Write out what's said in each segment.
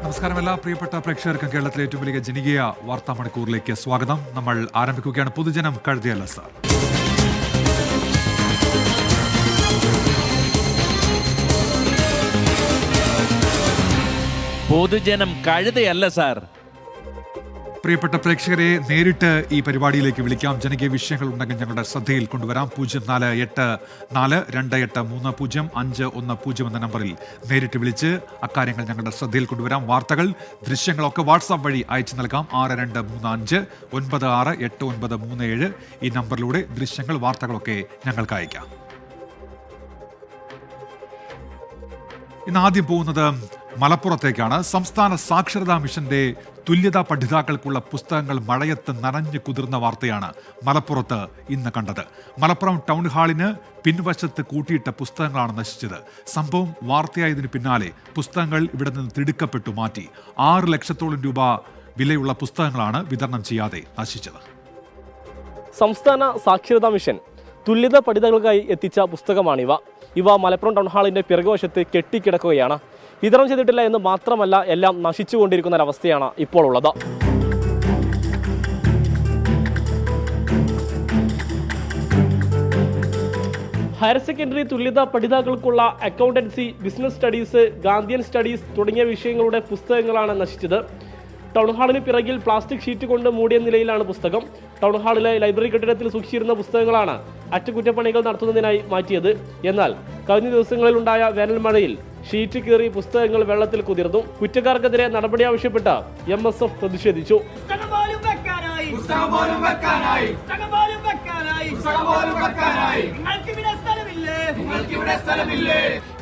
നമസ്കാരം എല്ലാ പ്രിയപ്പെട്ട പ്രേക്ഷകർക്കും കേരളത്തിലെ ഏറ്റവും വലിയ ജനകീയ വാർത്താ മണിക്കൂറിലേക്ക് സ്വാഗതം. നമ്മൾ ആരംഭിക്കുകയാണ് പൊതുജനം കഴുതിയല്ല സാർ. പൊതുജനം കഴുതയല്ല സാർ. പ്രിയപ്പെട്ട പ്രേക്ഷകരെ, നേരിട്ട് ഈ പരിപാടിയിലേക്ക് വിളിക്കാം. ജനകീയ വിഷയങ്ങൾ ഉണ്ടെങ്കിൽ ഞങ്ങളുടെ ശ്രദ്ധയിൽ കൊണ്ടുവരാം. 0484230510 എന്ന നമ്പറിൽ നേരിട്ട് വിളിച്ച് അക്കാര്യങ്ങൾ ഞങ്ങളുടെ ശ്രദ്ധയിൽ കൊണ്ടുവരാം. വാർത്തകൾ, ദൃശ്യങ്ങളൊക്കെ വാട്സാപ്പ് വഴി അയച്ചു നൽകാം. 6235968937 ഈ നമ്പറിലൂടെ ദൃശ്യങ്ങൾ, വാർത്തകളൊക്കെ ഞങ്ങൾക്ക് അയക്കാം. ഇന്ന് ആദ്യം പോകുന്നത് മലപ്പുറത്തേക്കാണ്. സംസ്ഥാന സാക്ഷരതാ മിഷന്റെ തുല്യതാ പഠിതാക്കൾക്കുള്ള പുസ്തകങ്ങൾ മഴയത്ത് നനഞ്ഞു കുതിർന്ന വാർത്തയാണ് മലപ്പുറത്ത് ഇന്ന് കണ്ടത്. മലപ്പുറം ടൗൺ ഹാളിന് പിൻവശത്ത് കൂട്ടിയിട്ട പുസ്തകങ്ങളാണ് നശിച്ചത്. സംഭവം വാർത്തയായതിനു പിന്നാലെ പുസ്തകങ്ങൾ ഇവിടെ നിന്ന് തിടുക്കപ്പെട്ടു മാറ്റി. 6 ലക്ഷത്തോളം രൂപ വിലയുള്ള പുസ്തകങ്ങളാണ് വിതരണം ചെയ്യാതെ നശിച്ചത്. സംസ്ഥാന സാക്ഷരതാ മിഷൻ തുല്യത പഠിതാക്കൾക്കായി എത്തിച്ച പുസ്തകമാണിവ. ഇവ മലപ്പുറം ടൗൺ ഹാളിന്റെ പിറകുവശത്ത് കെട്ടിക്കിടക്കുകയാണ്. വിതരണം ചെയ്തിട്ടില്ല എന്ന് മാത്രമല്ല, എല്ലാം നശിച്ചുകൊണ്ടിരിക്കുന്ന ഒരവസ്ഥയാണ് ഇപ്പോൾ ഉള്ളത്. ഹയർ സെക്കൻഡറി തുല്യതാ പഠിതാക്കൾക്കുള്ള accountancy, business studies, Gandhian studies തുടങ്ങിയ വിഷയങ്ങളുടെ പുസ്തകങ്ങളാണ് നശിച്ചത്. ടൗൺ ഹാളിന് പിറകിൽ പ്ലാസ്റ്റിക് ഷീറ്റ് കൊണ്ട് മൂടിയ നിലയിലാണ് പുസ്തകം. ടൗൺ ഹാളിലെ ലൈബ്രറി കെട്ടിടത്തിൽ സൂക്ഷിച്ചിരുന്ന പുസ്തകങ്ങളാണ് അറ്റകുറ്റപ്പണികൾ നടത്തുന്നതിനായി മാറ്റിയത്. എന്നാൽ കഴിഞ്ഞ ദിവസങ്ങളിൽ ഉണ്ടായ വേനൽ മഴയിൽ ഷീറ്റ് കീറി പുസ്തകങ്ങൾ വെള്ളത്തിൽ കുതിർന്നു. കുറ്റക്കാർക്കെതിരെ നടപടി ആവശ്യപ്പെട്ട് MSF പ്രതിഷേധിച്ചു.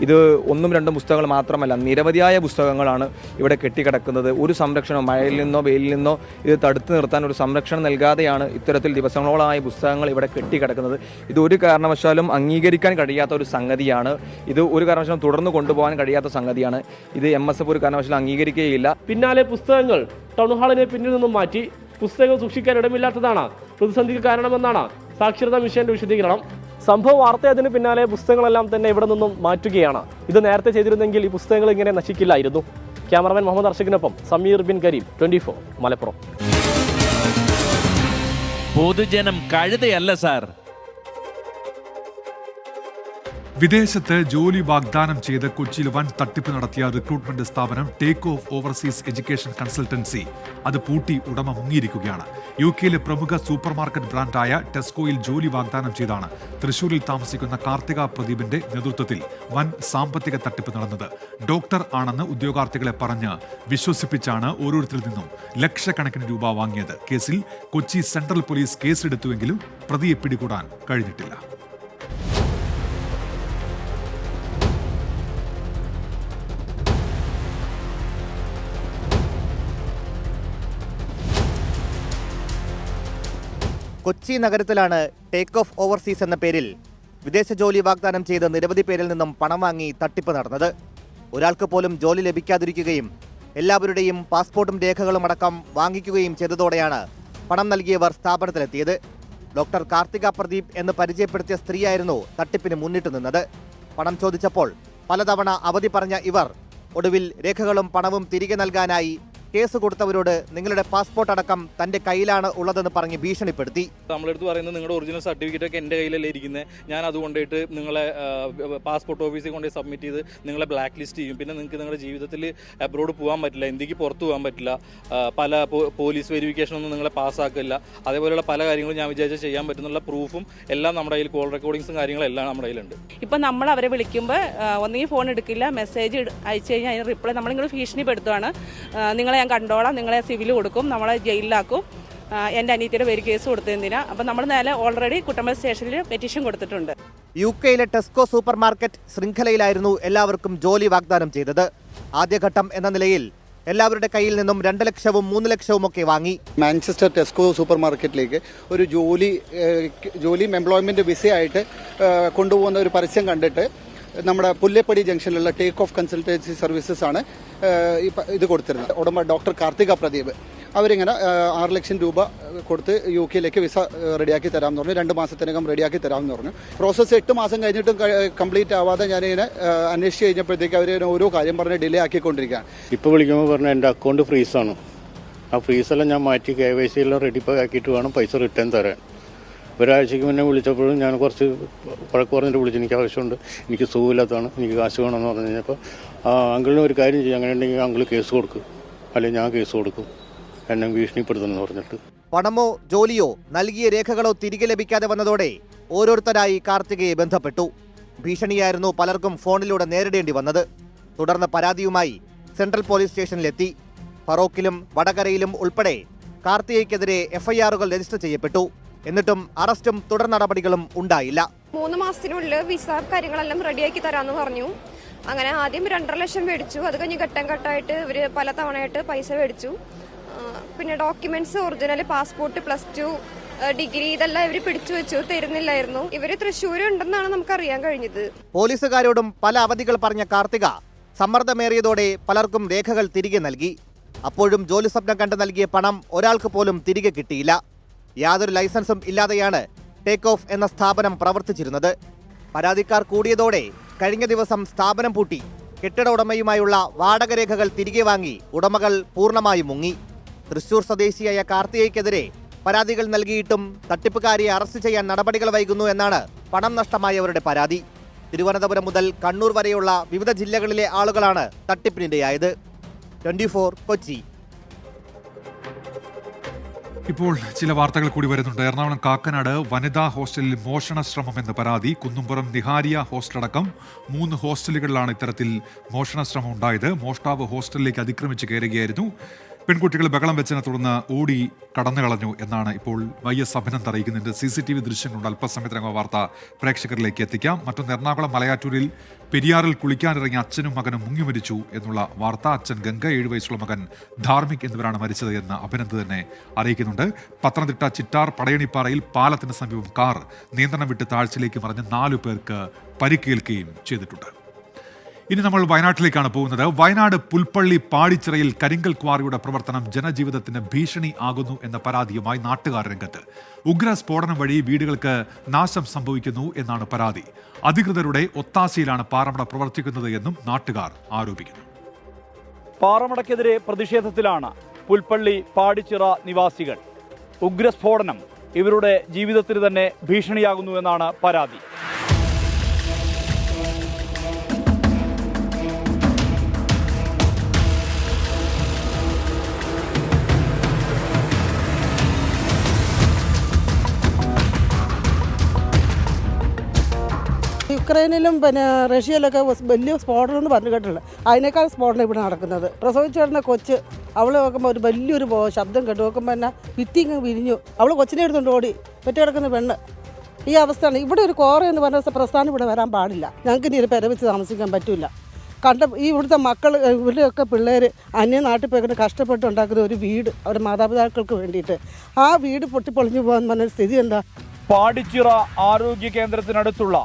ഇത് ഒന്നും രണ്ടും പുസ്തകങ്ങൾ മാത്രമല്ല, നിരവധിയായ പുസ്തകങ്ങളാണ് ഇവിടെ കെട്ടിക്കിടക്കുന്നത്. ഒരു സംരക്ഷണം, മഴയിൽ നിന്നോ വെയിലിൽ നിന്നോ ഇത് തടുത്തു നിർത്താൻ ഒരു സംരക്ഷണം നൽകാതെയാണ് ഇത്തരത്തിൽ ദിവസങ്ങളോളമായ പുസ്തകങ്ങൾ ഇവിടെ കെട്ടിക്കിടക്കുന്നത്. ഇത് ഒരു കാരണവശാലും അംഗീകരിക്കാൻ കഴിയാത്ത ഒരു സംഗതിയാണ്. ഇത് ഒരു കാരണവശാലും തുടർന്ന് കൊണ്ടുപോകാൻ കഴിയാത്ത സംഗതിയാണ്. ഇത് MSF ഒരു കാരണവശാലും അംഗീകരിക്കുകയില്ല. പിന്നാലെ പുസ്തകങ്ങൾ ടൗൺ ഹാളിനെ പിന്നിൽ നിന്നും മാറ്റി. പുസ്തകങ്ങൾ സൂക്ഷിക്കാൻ ഇടമില്ലാത്തതാണ് പ്രതിസന്ധിക്ക് കാരണമെന്നാണ് സാക്ഷരതാ മിഷന്റെ വിശദീകരണം. സംഭവം വാർത്തയതിന് പിന്നാലെ പുസ്തകങ്ങളെല്ലാം തന്നെ ഇവിടെ നിന്നും മാറ്റുകയാണ്. ഇത് നേരത്തെ ചെയ്തിരുന്നെങ്കിൽ ഈ പുസ്തകങ്ങൾ ഇങ്ങനെ നശിക്കില്ലായിരുന്നു. ക്യാമറമാൻ മുഹമ്മദ് അർഷക്കിനൊപ്പം സമീർ ബിൻ കരീം, 24 മലപ്പുറം. പൊതുജനം കഴുതയല്ല സാർ. വിദേശത്ത് ജോലി വാഗ്ദാനം ചെയ്ത് കൊച്ചിയിൽ വൻ തട്ടിപ്പ് നടത്തിയ റിക്രൂട്ട്മെന്റ് സ്ഥാപനം take off overseas education consultancy അത് പൂട്ടി ഉടമ മുങ്ങിയിരിക്കുകയാണ്. UK പ്രമുഖ സൂപ്പർ മാർക്കറ്റ് ബ്രാൻഡായ ടെസ്കോയിൽ ജോലി വാഗ്ദാനം ചെയ്താണ് തൃശൂരിൽ താമസിക്കുന്ന കാർത്തിക പ്രദീപിന്റെ നേതൃത്വത്തിൽ വൻ സാമ്പത്തിക തട്ടിപ്പ് നടന്നത്. ഡോക്ടർ ആണെന്ന് ഉദ്യോഗാർത്ഥികളെ പറഞ്ഞ് വിശ്വസിപ്പിച്ചാണ് ഓരോരുത്തരിൽ നിന്നും ലക്ഷക്കണക്കിന് രൂപ വാങ്ങിയത്. കേസിൽ കൊച്ചി സെൻട്രൽ പോലീസ് കേസെടുത്തുവെങ്കിലും പ്രതിയെ പിടികൂടാൻ കഴിഞ്ഞിട്ടില്ല. കൊച്ചി നഗരത്തിലാണ് ടേക്ക് ഓഫ് ഓവർസീസ് എന്ന പേരിൽ വിദേശ ജോലി വാഗ്ദാനം ചെയ്ത് നിരവധി പേരിൽ നിന്നും പണം വാങ്ങി തട്ടിപ്പ് നടന്നത്. ഒരാൾക്ക് പോലും ജോലി ലഭിക്കാതിരിക്കുകയും എല്ലാവരുടെയും പാസ്പോർട്ടും രേഖകളും അടക്കം വാങ്ങിക്കുകയും ചെയ്തതോടെയാണ് പണം നൽകിയവർ സ്ഥാപനത്തിലെത്തിയത്. ഡോക്ടർ കാർത്തിക പ്രദീപ് എന്ന് പരിചയപ്പെടുത്തിയ സ്ത്രീയായിരുന്നു തട്ടിപ്പിന് മുന്നിട്ട് നിന്നത്. പണം ചോദിച്ചപ്പോൾ പലതവണ അവധി പറഞ്ഞ ഇവർ ഒടുവിൽ രേഖകളും പണവും തിരികെ നൽകാനായി കേസ് കൊടുത്തവരോട് നിങ്ങളുടെ പാസ്പോർട്ട് അടക്കം തന്റെ കയ്യിലാണ് ഉള്ളതെന്ന് പറഞ്ഞ് ഭീഷണിപ്പെടുത്തി. നമ്മളെടുത്ത് പറയുന്നത് നിങ്ങളുടെ ഒറിജിനൽ സർട്ടിഫിക്കറ്റ് ഒക്കെ എൻ്റെ കയ്യിലല്ലേ ഇരിക്കുന്നത്, ഞാൻ അത് കൊണ്ടുപോയിട്ട് നിങ്ങളെ പാസ്പോർട്ട് ഓഫീസിൽ കൊണ്ടുപോയി സബ്മിറ്റ് ചെയ്ത് നിങ്ങളെ ബ്ലാക്ക് ലിസ്റ്റ് ചെയ്യും. പിന്നെ നിങ്ങൾക്ക് നിങ്ങളുടെ ജീവിതത്തിൽ അബ്രോഡ് പോകാൻ പറ്റില്ല, ഇന്ത്യക്ക് പുറത്ത് പോകാൻ പറ്റില്ല, പല പോലീസ് വെരിഫിക്കേഷനൊന്നും നിങ്ങളെ പാസ്സാക്കില്ല. അതേപോലെയുള്ള പല കാര്യങ്ങളും ഞാൻ വിചാരിച്ചാൽ ചെയ്യാൻ പറ്റുന്നുള്ള പ്രൂഫും എല്ലാം നമ്മുടെ കയ്യിൽ, കോൾ റെക്കോർഡിങ്സും കാര്യങ്ങളും എല്ലാം നമ്മുടെ കയ്യിലുണ്ട്. ഇപ്പം നമ്മൾ അവരെ വിളിക്കുമ്പോൾ ഒന്നെങ്കിൽ ഫോൺ എടുക്കില്ല, മെസ്സേജ് അയച്ചു കഴിഞ്ഞാൽ അതിന് റിപ്ലൈ നമ്മളിങ്ങനെ ഭീഷണിപ്പെടുത്തുകയാണ്. നിങ്ങളെ ഞാൻ കണ്ടോളാം, നിങ്ങളെ സിവിൽ കൊടുക്കും, നമ്മളെ ജയിലിലാക്കും, എൻ്റെ അനിയത്തിയുടെ പേര് കേസ് കൊടുത്തതിനാ. അപ്പം നമ്മൾ നേരെ ഓൾറെഡി കുട്ടമ്പൽ സ്റ്റേഷനിൽ പെറ്റീഷൻ കൊടുത്തിട്ടുണ്ട്. UK ടെസ്കോ സൂപ്പർ മാർക്കറ്റ് ശൃംഖലയിലായിരുന്നു എല്ലാവർക്കും ജോലി വാഗ്ദാനം ചെയ്തത്. ആദ്യഘട്ടം എന്ന നിലയിൽ എല്ലാവരുടെ കയ്യിൽ നിന്നും 2 ലക്ഷവും 3 ലക്ഷവും ഒക്കെ വാങ്ങി. മാഞ്ചസ്റ്റർ ടെസ്കോ സൂപ്പർ മാർക്കറ്റിലേക്ക് ഒരു ജോലി എംപ്ലോയ്മെൻറ്റ് വിസയായിട്ട് കൊണ്ടുപോകുന്ന ഒരു പരസ്യം കണ്ടിട്ട് നമ്മുടെ പുല്ലേപ്പടി ജംഗ്ഷനിലുള്ള ടേക്ക് ഓഫ് കൺസൾട്ടൻസി സർവീസസ് ആണ് ഇത് കൊടുത്തിരുന്നത്. ഉടമ ഡോക്ടർ കാർത്തിക പ്രദീപ് അവരിങ്ങനെ 6 ലക്ഷം രൂപ കൊടുത്ത് UK വിസ റെഡിയാക്കി തരാമെന്ന് പറഞ്ഞു. 2 മാസത്തിനകം റെഡിയാക്കി തരാമെന്ന് പറഞ്ഞു. പ്രോസസ്സ് 8 മാസം കഴിഞ്ഞിട്ടും കംപ്ലീറ്റ് ആവാതെ ഞാനിങ്ങനെ അന്വേഷിച്ച് കഴിഞ്ഞപ്പോഴത്തേക്ക് അവർ ഓരോ കാര്യം പറഞ്ഞ് ഡിലേ ആക്കിക്കൊണ്ടിരിക്കുകയാണ്. ഇപ്പോൾ വിളിക്കുമ്പോൾ പറഞ്ഞാൽ എൻ്റെ അക്കൗണ്ട് ഫ്രീസാണ്. ആ ഫ്രീസെല്ലാം ഞാൻ മാറ്റി KYC എല്ലാം റെഡി ആക്കിയിട്ട് വേണം പൈസ റിട്ടേൺ തരാൻ. ഒരാഴ്ചയ്ക്ക് മുന്നേ വിളിച്ചപ്പോഴും ഞാൻ കുറച്ച് വഴക്ക് പറഞ്ഞിട്ട് വിളിച്ചു, എനിക്ക് ആവശ്യമുണ്ട്, എനിക്ക് സുഖമില്ലാത്തതാണ്, എനിക്ക് കാശ് വേണമെന്ന് പറഞ്ഞു കഴിഞ്ഞപ്പോൾ അങ്കിളിന് ഒരു കാര്യം ചെയ്യാം, അങ്ങനെ ഉണ്ടെങ്കിൽ അങ്കിൾ കേസ് കൊടുക്കും, അല്ലെങ്കിൽ ഞാൻ കേസ് കൊടുക്കും, എന്നെ ഭീഷണിപ്പെടുത്തുമെന്ന് പറഞ്ഞിട്ട്. പണമോ ജോലിയോ നൽകിയ രേഖകളോ തിരികെ ലഭിക്കാതെ വന്നതോടെ ഓരോരുത്തരായി കാർത്തികയെ ബന്ധപ്പെട്ടു. ഭീഷണിയായിരുന്നു പലർക്കും ഫോണിലൂടെ നേരിടേണ്ടി വന്നത്. തുടർന്ന് പരാതിയുമായി സെൻട്രൽ പോലീസ് സ്റ്റേഷനിലെത്തി. ഫറോക്കിലും വടകരയിലും ഉൾപ്പെടെ കാർത്തികയ്ക്കെതിരെ FIRകൾ രജിസ്റ്റർ ചെയ്യപ്പെട്ടു. എന്നിട്ടും അറസ്റ്റും തുടർ നടപടികളും ഉണ്ടായില്ല. 3 മാസത്തിനുള്ളിൽ വിസ കാര്യങ്ങളെല്ലാം റെഡിയാക്കി തരാമെന്ന് പറഞ്ഞു. അങ്ങനെ ആദ്യം 2.5 ലക്ഷം മേടിച്ചു. അത് കഴിഞ്ഞ് ഘട്ടം ഘട്ടമായിട്ട് ഇവർ പല തവണയായിട്ട് പൈസ മേടിച്ചു. പിന്നെ ഡോക്യുമെന്റ്സ്, ഒറിജിനൽ പാസ്പോർട്ട്, +2 ഡിഗ്രി, ഇതെല്ലാം ഇവർ പിടിച്ചു വെച്ചു, തരുന്നില്ലായിരുന്നു. ഇവർ തൃശ്ശൂർ ഉണ്ടെന്നാണ് നമുക്കറിയാൻ കഴിഞ്ഞത്. പോലീസുകാരോടും പല അവധികൾ പറഞ്ഞ കാർത്തിക സമ്മർദ്ദമേറിയതോടെ പലർക്കും രേഖകൾ തിരികെ നൽകി. അപ്പോഴും ജോലി സ്വപ്നം കണ്ട് നൽകിയ പണം ഒരാൾക്ക് പോലും തിരികെ കിട്ടിയില്ല. യാതൊരു ലൈസൻസും ഇല്ലാതെയാണ് ടേക്ക് ഓഫ് എന്ന സ്ഥാപനം പ്രവർത്തിച്ചിരുന്നത്. പരാതിക്കാർ കൂടിയതോടെ കഴിഞ്ഞ ദിവസം സ്ഥാപനം പൂട്ടി. കെട്ടിട ഉടമയുമായുള്ള വാടക രേഖകൾ തിരികെ വാങ്ങി ഉടമകൾ പൂർണ്ണമായും മുങ്ങി. തൃശൂർ സ്വദേശിയായ കാർത്തികയ്ക്കെതിരെ പരാതികൾ നൽകിയിട്ടും തട്ടിപ്പുകാരിയെ അറസ്റ്റ് ചെയ്യാൻ നടപടികൾ വൈകുന്നു എന്നാണ് പണം നഷ്ടമായവരുടെ പരാതി. തിരുവനന്തപുരം മുതൽ കണ്ണൂർ വരെയുള്ള വിവിധ ജില്ലകളിലെ ആളുകളാണ് തട്ടിപ്പിനിരയായത്. 24 കൊച്ചി. ഇപ്പോൾ ചില വാർത്തകൾ കൂടി വരുന്നുണ്ട്. എറണാകുളം കാക്കനാട് വനിതാ ഹോസ്റ്റലിൽ മോഷണ ശ്രമം എന്ന പരാതി. കുന്നുംപുറം നിഹാരിയ ഹോസ്റ്റലടക്കം 3 ഹോസ്റ്റലുകളിലാണ് ഇത്തരത്തിൽ മോഷണ ശ്രമം ഉണ്ടായത്. മോഷ്ടാവ് ഹോസ്റ്റലിലേക്ക് അതിക്രമിച്ച് കയറുകയായിരുന്നു. പെൺകുട്ടികൾ ബഹളം വെച്ചതിനെ തുടർന്ന് ഓടി കടന്നു കളഞ്ഞു എന്നാണ് ഇപ്പോൾ YS അഭിനന്ദ് അറിയിക്കുന്നുണ്ട്. CCTV ദൃശ്യങ്ങളുണ്ട്. അല്പസമയത്തിനകം വാർത്ത പ്രേക്ഷകരിലേക്ക് എത്തിക്കാം. മറ്റൊന്ന്, എറണാകുളം മലയാറ്റൂരിൽ പെരിയാറിൽ കുളിക്കാനിറങ്ങിയ അച്ഛനും മകനും മുങ്ങി മരിച്ചു എന്നുള്ള വാർത്ത. അച്ഛൻ ഗംഗ, 7 വയസ്സുള്ള മകൻ ധാർമ്മിക് എന്നിവരാണ് മരിച്ചത് എന്ന് അഭിനന്ദ് തന്നെ അറിയിക്കുന്നുണ്ട്. പത്തനംതിട്ട ചിറ്റാർ പടയണിപ്പാറയിൽ പാലത്തിന് സമീപം കാർ നിയന്ത്രണം വിട്ട് താഴ്ചയിലേക്ക് മറിഞ്ഞ് 4 പേർക്ക് പരിക്കേൽക്കുകയും ചെയ്തിട്ടുണ്ട്. ഇനി നമ്മൾ വയനാട്ടിലേക്കാണ് പോകുന്നത്. വയനാട് പുൽപ്പള്ളി പാടിച്ചിറയിൽ കരിങ്കൽ ക്വാറിയുടെ പ്രവർത്തനം ജനജീവിതത്തിന് ഭീഷണി ആകുന്നു എന്ന പരാതിയുമായി നാട്ടുകാർ രംഗത്ത്. ഉഗ്ര സ്ഫോടനം വഴി വീടുകൾക്ക് നാശം സംഭവിക്കുന്നു എന്നാണ് പരാതി. അധികൃതരുടെ ഒത്താശയിലാണ് പാറമട പ്രവർത്തിക്കുന്നത് എന്നും നാട്ടുകാർ ആരോപിക്കുന്നു. പാറമടയ്ക്കെതിരെ പ്രതിഷേധത്തിലാണ് പുൽപ്പള്ളി പാടിച്ചിറ നിവാസികൾ. ഉഗ്രസ്ഫോടനം ഇവരുടെ ജീവിതത്തിന് തന്നെ ഭീഷണിയാകുന്നു എന്നാണ് പരാതി. യുക്രൈനിലും പിന്നെ റഷ്യയിലൊക്കെ വലിയ സ്ഫോടനം എന്ന് പറഞ്ഞു കേട്ടില്ല. അതിനേക്കാൾ സ്ഫോടനം ഇവിടെ നടക്കുന്നത്. പ്രസവിച്ചു കിടന്ന കൊച്ച്, അവൾ നോക്കുമ്പോൾ ഒരു വലിയൊരു ശബ്ദം കേട്ടു. നോക്കുമ്പോൾ തന്നെ ഭിത്തി ഇങ്ങ് വിരിഞ്ഞു. അവൾ കൊച്ചിനെ എടുത്തുകൊണ്ട് ഓടി. പെറ്റ് കിടക്കുന്ന പെണ്ണ്. ഈ അവസ്ഥയാണ്. ഇവിടെ ഒരു കോറ എന്ന് പറഞ്ഞ പ്രസ്ഥാനം ഇവിടെ വരാൻ പാടില്ല. ഞങ്ങൾക്ക് ഇനി ഒരു പെര വെച്ച് താമസിക്കാൻ പറ്റില്ല. ഈ ഇവിടുത്തെ മക്കൾ, ഇവരുടെയൊക്കെ പിള്ളേർ അന്യനാട്ടിൽ പോയിട്ട് കഷ്ടപ്പെട്ട് ഉണ്ടാക്കുന്ന ഒരു വീട് അവരുടെ മാതാപിതാക്കൾക്ക് വേണ്ടിയിട്ട്, ആ വീട് പൊട്ടിപ്പൊളിഞ്ഞു പോകാൻ പറഞ്ഞ സ്ഥിതി എന്താ? പാടിച്ചിറ ആരോഗ്യ കേന്ദ്രത്തിനടുത്തുള്ള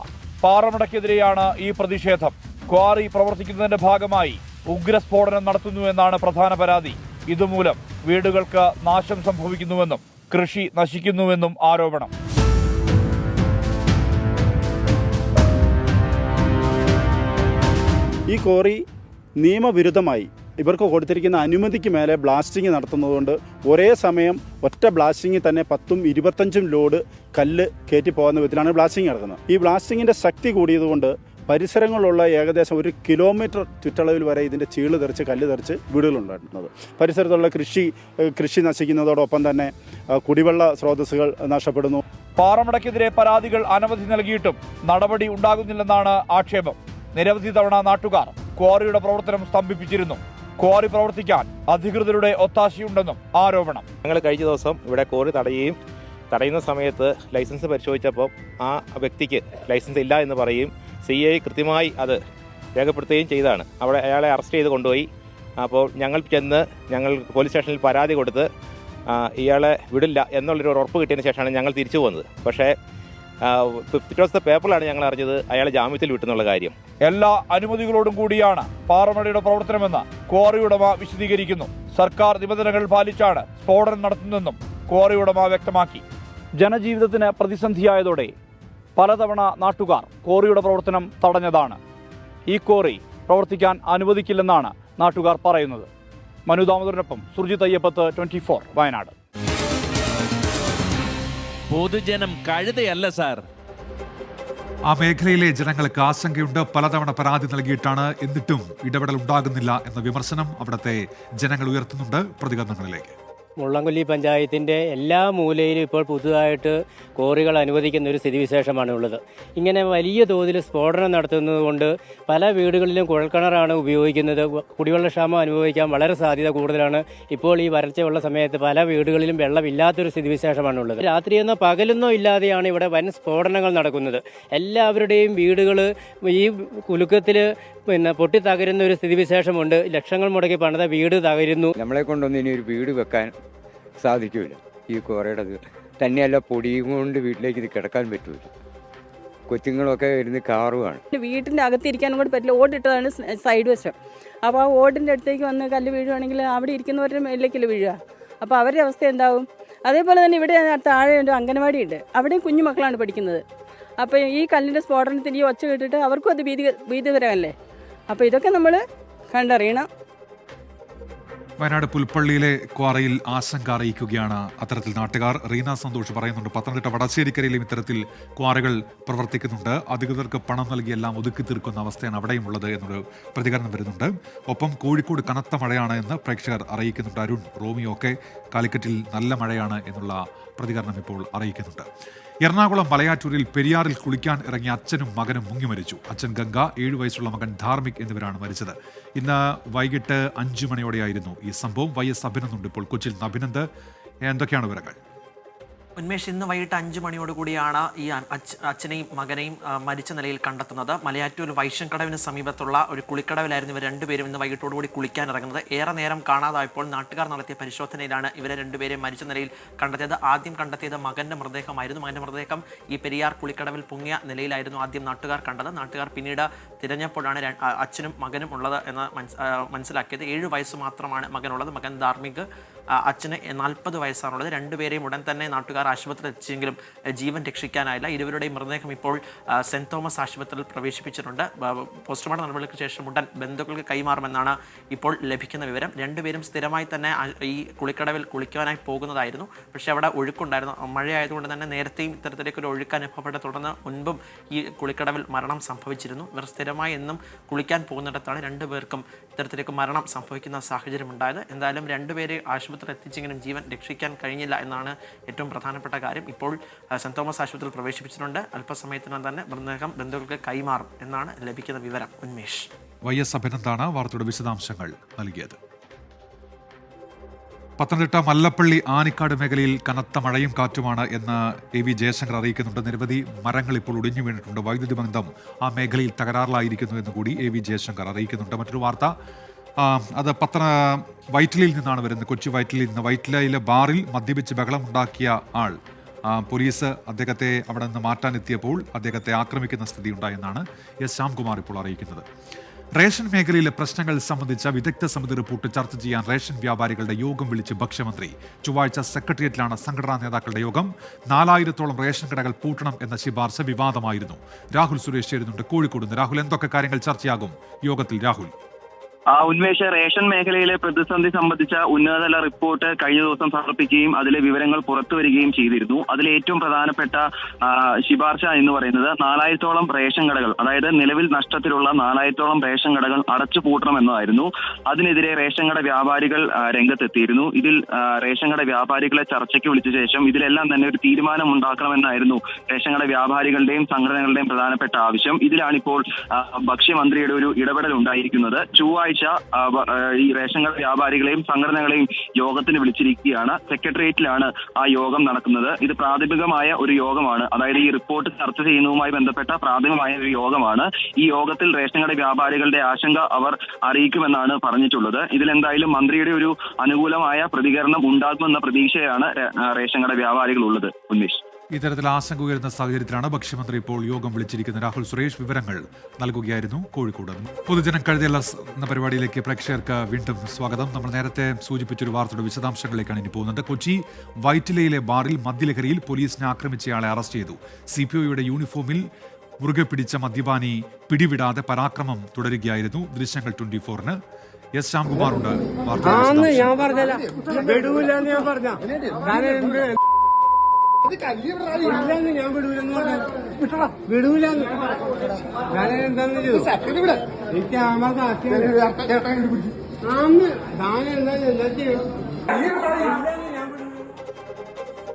പാറമടയ്ക്കെതിരെയാണ് ഈ പ്രതിഷേധം. ക്വാറി പ്രവർത്തിക്കുന്നതിന്റെ ഭാഗമായി ഉഗ്രസ്ഫോടനം നടത്തുന്നു എന്നാണ് പ്രധാന പരാതി. ഇതുമൂലം വീടുകൾക്ക് നാശം സംഭവിക്കുന്നുവെന്നും കൃഷി നശിക്കുന്നുവെന്നും ആരോപണം. ഈ ക്വാറി നിയമവിരുദ്ധമായി ഇവർക്ക് കൊടുത്തിരിക്കുന്ന അനുമതിക്ക് മേലെ ബ്ലാസ്റ്റിംഗ് നടത്തുന്നതുകൊണ്ട് ഒരേ സമയം ഒറ്റ ബ്ലാസ്റ്റിങ്ങിൽ തന്നെ 10-25 ലോഡ് കല്ല് കയറ്റി പോകുന്ന വിധത്തിലാണ് ബ്ലാസ്റ്റിംഗ് നടക്കുന്നത്. ഈ ബ്ലാസ്റ്റിങ്ങിൻ്റെ ശക്തി കൂടിയതുകൊണ്ട് പരിസരങ്ങളിലുള്ള ഏകദേശം 1 കിലോമീറ്റർ ചുറ്റളവിൽ വരെ ഇതിൻ്റെ ചീള് തെറിച്ച് കല്ല് തെറിച്ച് വീടുകളുണ്ടായിരുന്നത്. പരിസരത്തുള്ള കൃഷി നശിക്കുന്നതോടൊപ്പം തന്നെ കുടിവെള്ള സ്രോതസ്സുകൾ നഷ്ടപ്പെടുന്നു. പാറമടയ്ക്കെതിരെ പരാതികൾ അനവധി നൽകിയിട്ടും നടപടി ഉണ്ടാകുന്നില്ലെന്നാണ് ആക്ഷേപം. നിരവധി തവണ നാട്ടുകാർ ക്വാറിയുടെ പ്രവർത്തനം സ്തംഭിപ്പിച്ചിരുന്നു. ക്വാറി പ്രവർത്തിക്കാൻ അധികൃതരുടെ ഒത്താശയുണ്ടെന്നും ആരോപണം. ഞങ്ങൾ കഴിഞ്ഞ ദിവസം ഇവിടെ ക്വാറി തടയുന്ന സമയത്ത് ലൈസൻസ് പരിശോധിച്ചപ്പോൾ ആ വ്യക്തിക്ക് ലൈസൻസ് ഇല്ല എന്ന് പറയും. CI കൃത്യമായി അത് രേഖപ്പെടുത്തുകയും ചെയ്തതാണ്. അവിടെ അയാളെ അറസ്റ്റ് ചെയ്ത് കൊണ്ടുപോയി. അപ്പോൾ ഞങ്ങൾ പോലീസ് സ്റ്റേഷനിൽ പരാതി കൊടുത്ത് ഇയാളെ വിടില്ല എന്നുള്ളൊരു ഉറപ്പ് കിട്ടിയതിന് ശേഷമാണ് ഞങ്ങൾ തിരിച്ചു പോകുന്നത്. പക്ഷേ പിറ്റേ ദിവസത്തെ പേപ്പറിലാണ് ഞങ്ങൾ അറിഞ്ഞത് അയാളെ ജാമ്യത്തിൽ വിട്ടെന്നുള്ള കാര്യം. എല്ലാ അനുമതികളോടും കൂടിയാണ് പാറമടയുടെ പ്രവർത്തനമെന്ന് ക്വാറി ഉടമ വിശദീകരിക്കുന്നു. സർക്കാർ നിബന്ധനകൾ പാലിച്ചാണ് സ്ഫോടനം നടത്തുന്നതെന്നും ക്വാറി ഉടമ വ്യക്തമാക്കി. ജനജീവിതത്തിന് പ്രതിസന്ധിയായതോടെ പലതവണ നാട്ടുകാർ ക്വാറിയുടെ പ്രവർത്തനം തടഞ്ഞതാണ്. ഈ ക്വാറി പ്രവർത്തിക്കാൻ അനുവദിക്കില്ലെന്നാണ് നാട്ടുകാർ പറയുന്നത്. മനു ദാമോദരനൊപ്പം സുർജിത് അയ്യപ്പത്ത്, 24 വയനാട്. പൊതുജനം കഴുതയല്ല സാർ. ആ മേഖലയിലെ ജനങ്ങൾക്ക് ആശങ്കയുണ്ട്. പലതവണ പരാതി നൽകിയിട്ടാണ്, എന്നിട്ടും ഇടപെടൽ ഉണ്ടാകുന്നില്ല എന്ന വിമർശനം അവിടുത്തെ ജനങ്ങൾ ഉയർത്തുന്നുണ്ട്. പ്രതികരണങ്ങളിലേക്ക്. മുള്ളംകൊല്ലി പഞ്ചായത്തിൻ്റെ എല്ലാ മൂലയിലും ഇപ്പോൾ പുതുതായിട്ട് ക്വാറികൾ അനുവദിക്കുന്ന ഒരു സ്ഥിതിവിശേഷമാണ് ഉള്ളത്. ഇങ്ങനെ വലിയ തോതിൽ സ്ഫോടനം നടത്തുന്നത് കൊണ്ട് പല വീടുകളിലും കുഴൽക്കിണറാണ് ഉപയോഗിക്കുന്നത്. കുടിവെള്ളക്ഷാമം അനുഭവിക്കാൻ വളരെ സാധ്യത കൂടുതലാണ്. ഇപ്പോൾ ഈ വരൾച്ചയുള്ള സമയത്ത് പല വീടുകളിലും വെള്ളമില്ലാത്തൊരു സ്ഥിതിവിശേഷമാണ് ഉള്ളത്. രാത്രിയെന്നോ പകലെന്നോ ഇല്ലാതെയാണ് ഇവിടെ വൻ സ്ഫോടനങ്ങൾ നടക്കുന്നത്. എല്ലാവരുടെയും വീടുകൾ ഈ കുലുക്കത്തിൽ പൊട്ടിത്തകരുന്ന ഒരു സ്ഥിതിവിശേഷമുണ്ട്. ലക്ഷങ്ങൾ മുടക്കി പണിത വീട് തകരുന്നു. നമ്മളെ കൊണ്ടൊന്നും ഇനി ഒരു വീട് വെക്കാൻ സാധിക്കില്ല. ഈ ക്വാറിയുടെ തന്നെയല്ല, പൊടിയും കൊണ്ട് വീട്ടിലേക്ക് ഇത് കിടക്കാൻ പറ്റൂല. കൊച്ചുങ്ങളൊക്കെ ഇരുന്ന് കാറുമാണ്. വീട്ടിൻ്റെ അകത്തിരിക്കാനും കൂടി പറ്റില്ല. ഓടിട്ടതാണ് സൈഡ് വശം. അപ്പോൾ ആ ഓടിൻ്റെ അടുത്തേക്ക് വന്ന് കല്ല് വീഴുവാണെങ്കിൽ അവിടെ ഇരിക്കുന്നവരുടെ മേലിലേക്കല്ലേ വീഴുക. അപ്പോൾ അവരുടെ അവസ്ഥ എന്താവും? അതേപോലെ തന്നെ ഇവിടെ താഴെ ഒരു അംഗനവാടി ഉണ്ട്. അവിടെയും കുഞ്ഞു മക്കളാണ് പഠിക്കുന്നത്. അപ്പോൾ ഈ കല്ലിൻ്റെ സ്ഫോടനത്തിന് ഈ ഒച്ച കേട്ടിട്ട് അവർക്കും അത് ഭീതികരമല്ലേ. അപ്പോൾ ഇതൊക്കെ നമ്മൾ കണ്ടറിയണം. വയനാട് പുൽപ്പള്ളിയിലെ ക്വാറിയിൽ ആശങ്ക അറിയിക്കുകയാണ് അത്തരത്തിൽ നാട്ടുകാർ. റീന സന്തോഷ് പറയുന്നുണ്ട്, പത്തനംതിട്ട വടശ്ശേരിക്കരയിലും ഇത്തരത്തിൽ ക്വാറികൾ പ്രവർത്തിക്കുന്നുണ്ട്. അധികൃതർക്ക് പണം നൽകി എല്ലാം ഒതുക്കി തീർക്കുന്ന അവസ്ഥയാണ് അവിടെയും ഉള്ളത് എന്നൊരു പ്രതികരണം വരുന്നുണ്ട്. ഒപ്പം കോഴിക്കോട് കനത്ത മഴയാണ് എന്ന് പ്രേക്ഷകർ അറിയിക്കുന്നുണ്ട്. അരുൺ, റോമിയോ ഒക്കെ കാലിക്കറ്റിൽ നല്ല മഴയാണ് എന്നുള്ള പ്രതികരണം ഇപ്പോൾ അറിയിക്കുന്നുണ്ട്. എറണാകുളം മലയാറ്റൂരിൽ പെരിയാറിൽ കുളിക്കാൻ ഇറങ്ങിയ അച്ഛനും മകനും മുങ്ങി മരിച്ചു. അച്ഛൻ ഗംഗ, 7 വയസ്സുള്ള മകൻ ധാർമിക് എന്നിവരാണ് മരിച്ചത്. ഇന്ന് വൈകിട്ട് 5 മണിയോടെയായിരുന്നു ഈ സംഭവം. YS അഭിനന്ദുണ്ട് ഇപ്പോൾ കൊച്ചിയിൽ നിന്ന്. അഭിനന്ദ്, എന്തൊക്കെയാണ് വിവരങ്ങൾ? ഉന്മേഷ്, ഇന്ന് വൈകിട്ട് 5 മണിയോടുകൂടിയാണ് ഈ അച്ഛനെയും മകനെയും മരിച്ച നിലയിൽ കണ്ടെത്തുന്നത്. മലയാറ്റൂർ വൈശംകടവിന് സമീപത്തുള്ള ഒരു കുളിക്കടവിലായിരുന്നു ഇവർ രണ്ടുപേരും ഇന്ന് വൈകിട്ടോടുകൂടി കുളിക്കാൻ ഇറങ്ങുന്നത്. ഏറെ നേരം കാണാതായപ്പോൾ നാട്ടുകാർ നടത്തിയ പരിശോധനയിലാണ് ഇവരെ രണ്ടുപേരെയും മരിച്ച നിലയിൽ കണ്ടെത്തിയത്. ആദ്യം കണ്ടെത്തിയത് മകന്റെ മൃതദേഹമായിരുന്നു. മകന്റെ മൃതദേഹം ഈ പെരിയാർ കുളിക്കടവിൽ പൊങ്ങിയ നിലയിലായിരുന്നു ആദ്യം നാട്ടുകാർ കണ്ടത്. നാട്ടുകാർ പിന്നീട് തിരഞ്ഞപ്പോഴാണ് അച്ഛനും മകനും ഉള്ളത് എന്ന് മനസ്സിലാക്കിയത്. 7 വയസ്സ് മാത്രമാണ് മകനുള്ളത്. മകൻ ധാർമിക്, അച്ഛന് 40 വയസ്സാണുള്ളത്. രണ്ടുപേരെയും ഉടൻ തന്നെ നാട്ടുകാർ ആശുപത്രിയിൽ എത്തിച്ചെങ്കിലും ജീവൻ രക്ഷിക്കാനായില്ല. ഇരുവരുടെയും മൃതദേഹം ഇപ്പോൾ സെന്റ് തോമസ് ആശുപത്രിയിൽ പ്രവേശിപ്പിച്ചിട്ടുണ്ട്. പോസ്റ്റ്മോർട്ടം നടപടികൾക്ക് ശേഷം ഉടൻ ബന്ധുക്കൾക്ക് കൈമാറുമെന്നാണ് ഇപ്പോൾ ലഭിക്കുന്ന വിവരം. രണ്ടുപേരും സ്ഥിരമായി തന്നെ ഈ കുളിക്കടവിൽ കുളിക്കുവാനായി പോകുന്നതായിരുന്നു. പക്ഷേ അവിടെ ഒഴുക്കുണ്ടായിരുന്നു. മഴയായതുകൊണ്ട് തന്നെ നേരത്തെയും ഇത്തരത്തിലേക്കൊരു ഒഴുക്ക് അനുഭവപ്പെട്ട തുടർന്ന് മുൻപും ഈ കുളിക്കടവിൽ മരണം സംഭവിച്ചിരുന്നു. ഇവർ സ്ഥിരമായി എന്നും കുളിക്കാൻ പോകുന്നിടത്താണ് രണ്ടുപേർക്കും ഇത്തരത്തിലേക്ക് മരണം സംഭവിക്കുന്ന സാഹചര്യം ഉണ്ടായത്. എന്തായാലും രണ്ടുപേരെ ആശുപത്രിയിൽ എത്തിച്ചെങ്കിലും ജീവൻ രക്ഷിക്കാൻ കഴിഞ്ഞില്ല എന്നാണ് ഏറ്റവും പ്രധാനപ്പെട്ട കാര്യം. ഇപ്പോൾ സെന്റ് തോമസ് ആശുപത്രിയിൽ പ്രവേശിപ്പിച്ചിട്ടുണ്ട്. അല്പസമയത്തിനകം തന്നെ മൃതദേഹം ബന്ധുക്കൾക്ക് കൈമാറും എന്നാണ് ലഭിക്കുന്ന വിവരം. ഉന്മേഷ്. YS അഭിനന്ദാണ് വാർത്തയുടെ വിശദാംശങ്ങൾ നൽകിയത്. പത്തനംതിട്ട മല്ലപ്പള്ളി ആനിക്കാട് മേഖലയിൽ കനത്ത മഴയും കാറ്റുമാണ് എന്ന് AV ജയശങ്കർ അറിയിക്കുന്നുണ്ട്. നിരവധി മരങ്ങൾ ഇപ്പോൾ ഒടിഞ്ഞു വീണിട്ടുണ്ട്. വൈദ്യുതി ബന്ധം ആ മേഖലയിൽ തകരാറിലായിരിക്കുന്നു എന്ന് കൂടി AV ജയശങ്കർ അറിയിക്കുന്നുണ്ട്. മറ്റൊരു വാർത്ത, അത് വൈറ്റിലയിൽ നിന്നാണ് വരുന്നത്. കൊച്ചി വൈറ്റിലയിൽ നിന്ന്. വൈറ്റിലയിലെ ബാറിൽ മദ്യപിച്ച് ബഹളമുണ്ടാക്കിയ ആൾ, പോലീസ് അദ്ദേഹത്തെ അവിടെ നിന്ന് മാറ്റാനെത്തിയപ്പോൾ അദ്ദേഹത്തെ ആക്രമിക്കുന്ന സ്ഥിതി ഉണ്ടായെന്നാണ് S ശ്യാംകുമാർ ഇപ്പോൾ അറിയിക്കുന്നത്. റേഷൻ മേഖലയിലെ പ്രശ്നങ്ങൾ സംബന്ധിച്ച വിദഗ്ധ സമിതി റിപ്പോർട്ട് ചർച്ച ചെയ്യാൻ റേഷൻ വ്യാപാരികളുടെ യോഗം വിളിച്ച് ഭക്ഷ്യമന്ത്രി. ചൊവ്വാഴ്ച സെക്രട്ടേറിയറ്റിലാണ് സംഘടനാ നേതാക്കളുടെ യോഗം. 4000-ഓളം റേഷൻ കടകൾ പൂട്ടണം എന്ന ശുപാർശ വിവാദമായിരുന്നു. രാഹുൽ സുരേഷ് ചേരുന്നുണ്ട് കോഴിക്കോട് നിന്ന്. രാഹുൽ, എന്തൊക്കെ കാര്യങ്ങൾ ചർച്ചയാകും യോഗത്തിൽ? രാഹുൽ. ഉന്മേഷ, റേഷൻ മേഖലയിലെ പ്രതിസന്ധി സംബന്ധിച്ച ഉന്നതതല റിപ്പോർട്ട് കഴിഞ്ഞ ദിവസം സമർപ്പിക്കുകയും അതിലെ വിവരങ്ങൾ പുറത്തു വരികയും ചെയ്തിരുന്നു. അതിലെ ഏറ്റവും പ്രധാനപ്പെട്ട ശുപാർശ എന്ന് പറയുന്നത് 4000-ഓളം റേഷൻ കടകൾ, അതായത് നിലവിൽ നഷ്ടത്തിലുള്ള 4000-ഓളം റേഷൻ കടകൾ അടച്ചുപൂട്ടണമെന്നതായിരുന്നു. അതിനെതിരെ റേഷൻ കട വ്യാപാരികൾ രംഗത്തെത്തിയിരുന്നു. ഇതിൽ റേഷൻ കട വ്യാപാരികളെ ചർച്ചയ്ക്ക് വിളിച്ച ശേഷം ഇതിലെല്ലാം തന്നെ ഒരു തീരുമാനം ഉണ്ടാക്കണമെന്നായിരുന്നു റേഷൻ കട വ്യാപാരികളുടെയും സംഘടനകളുടെയും പ്രധാനപ്പെട്ട ആവശ്യം. ഇതിലാണിപ്പോൾ ഭക്ഷ്യമന്ത്രിയുടെ ഒരു ഇടപെടൽ ഉണ്ടായിരിക്കുന്നത്. ചൊവ്വാഴ്ച ഈ റേഷൻ കട വ്യാപാരികളെയും സംഘടനകളെയും യോഗത്തിന് വിളിച്ചിരിക്കുകയാണ്. സെക്രട്ടേറിയറ്റിലാണ് ആ യോഗം നടക്കുന്നത്. ഇത് പ്രാഥമികമായ ഒരു യോഗമാണ്. അതായത് ഈ റിപ്പോർട്ട് ചർച്ച ചെയ്യുന്നതുമായി ബന്ധപ്പെട്ട പ്രാഥമികമായ ഒരു യോഗമാണ്. ഈ യോഗത്തിൽ റേഷൻ കട വ്യാപാരികളുടെ ആശങ്ക അവർ അറിയിക്കുമെന്നാണ് പറഞ്ഞിട്ടുള്ളത്. ഇതിലെന്തായാലും മന്ത്രിയുടെ ഒരു അനുകൂലമായ പ്രതികരണം ഉണ്ടാകുമെന്ന പ്രതീക്ഷയാണ് റേഷൻ കട വ്യാപാരികൾ ഉള്ളത്. ഉന്മേഷ്. ഇത്തരത്തിൽ ആശങ്ക ഉയരുന്ന സാഹചര്യത്തിലാണ് ഭക്ഷ്യമന്ത്രി ഇപ്പോൾ യോഗം വിളിച്ചിരിക്കുന്നത്. രാഹുൽ സുരേഷ് വിവരങ്ങൾ നൽകുകയായിരുന്നു കോഴിക്കോട്. പൊതുജനം കഴുതയല്ല എന്ന പരിപാടിയിലേക്ക് പ്രേക്ഷകർക്ക് വീണ്ടും സ്വാഗതം. നമ്മൾ നേരത്തെ സൂചിപ്പിച്ചൊരു വാർത്തയുടെ വിശദാംശങ്ങളിലേക്കാണ് ഇനി പോകുന്നത്. കൊച്ചി വൈറ്റിലയിലെ ബാറിൽ മദ്യലഹരിയിൽ പോലീസിനെ ആക്രമിച്ചയാളെ അറസ്റ്റ് ചെയ്തു. CPIയുടെ യൂണിഫോമിൽ മുറുകെ പിടിച്ച മദ്യപാനി പിടിവിടാതെ പരാക്രമം തുടരുകയായിരുന്നു. ദൃശ്യങ്ങൾ 24-ന്. എസ് ശ്യാംകുമാറുണ്ട്.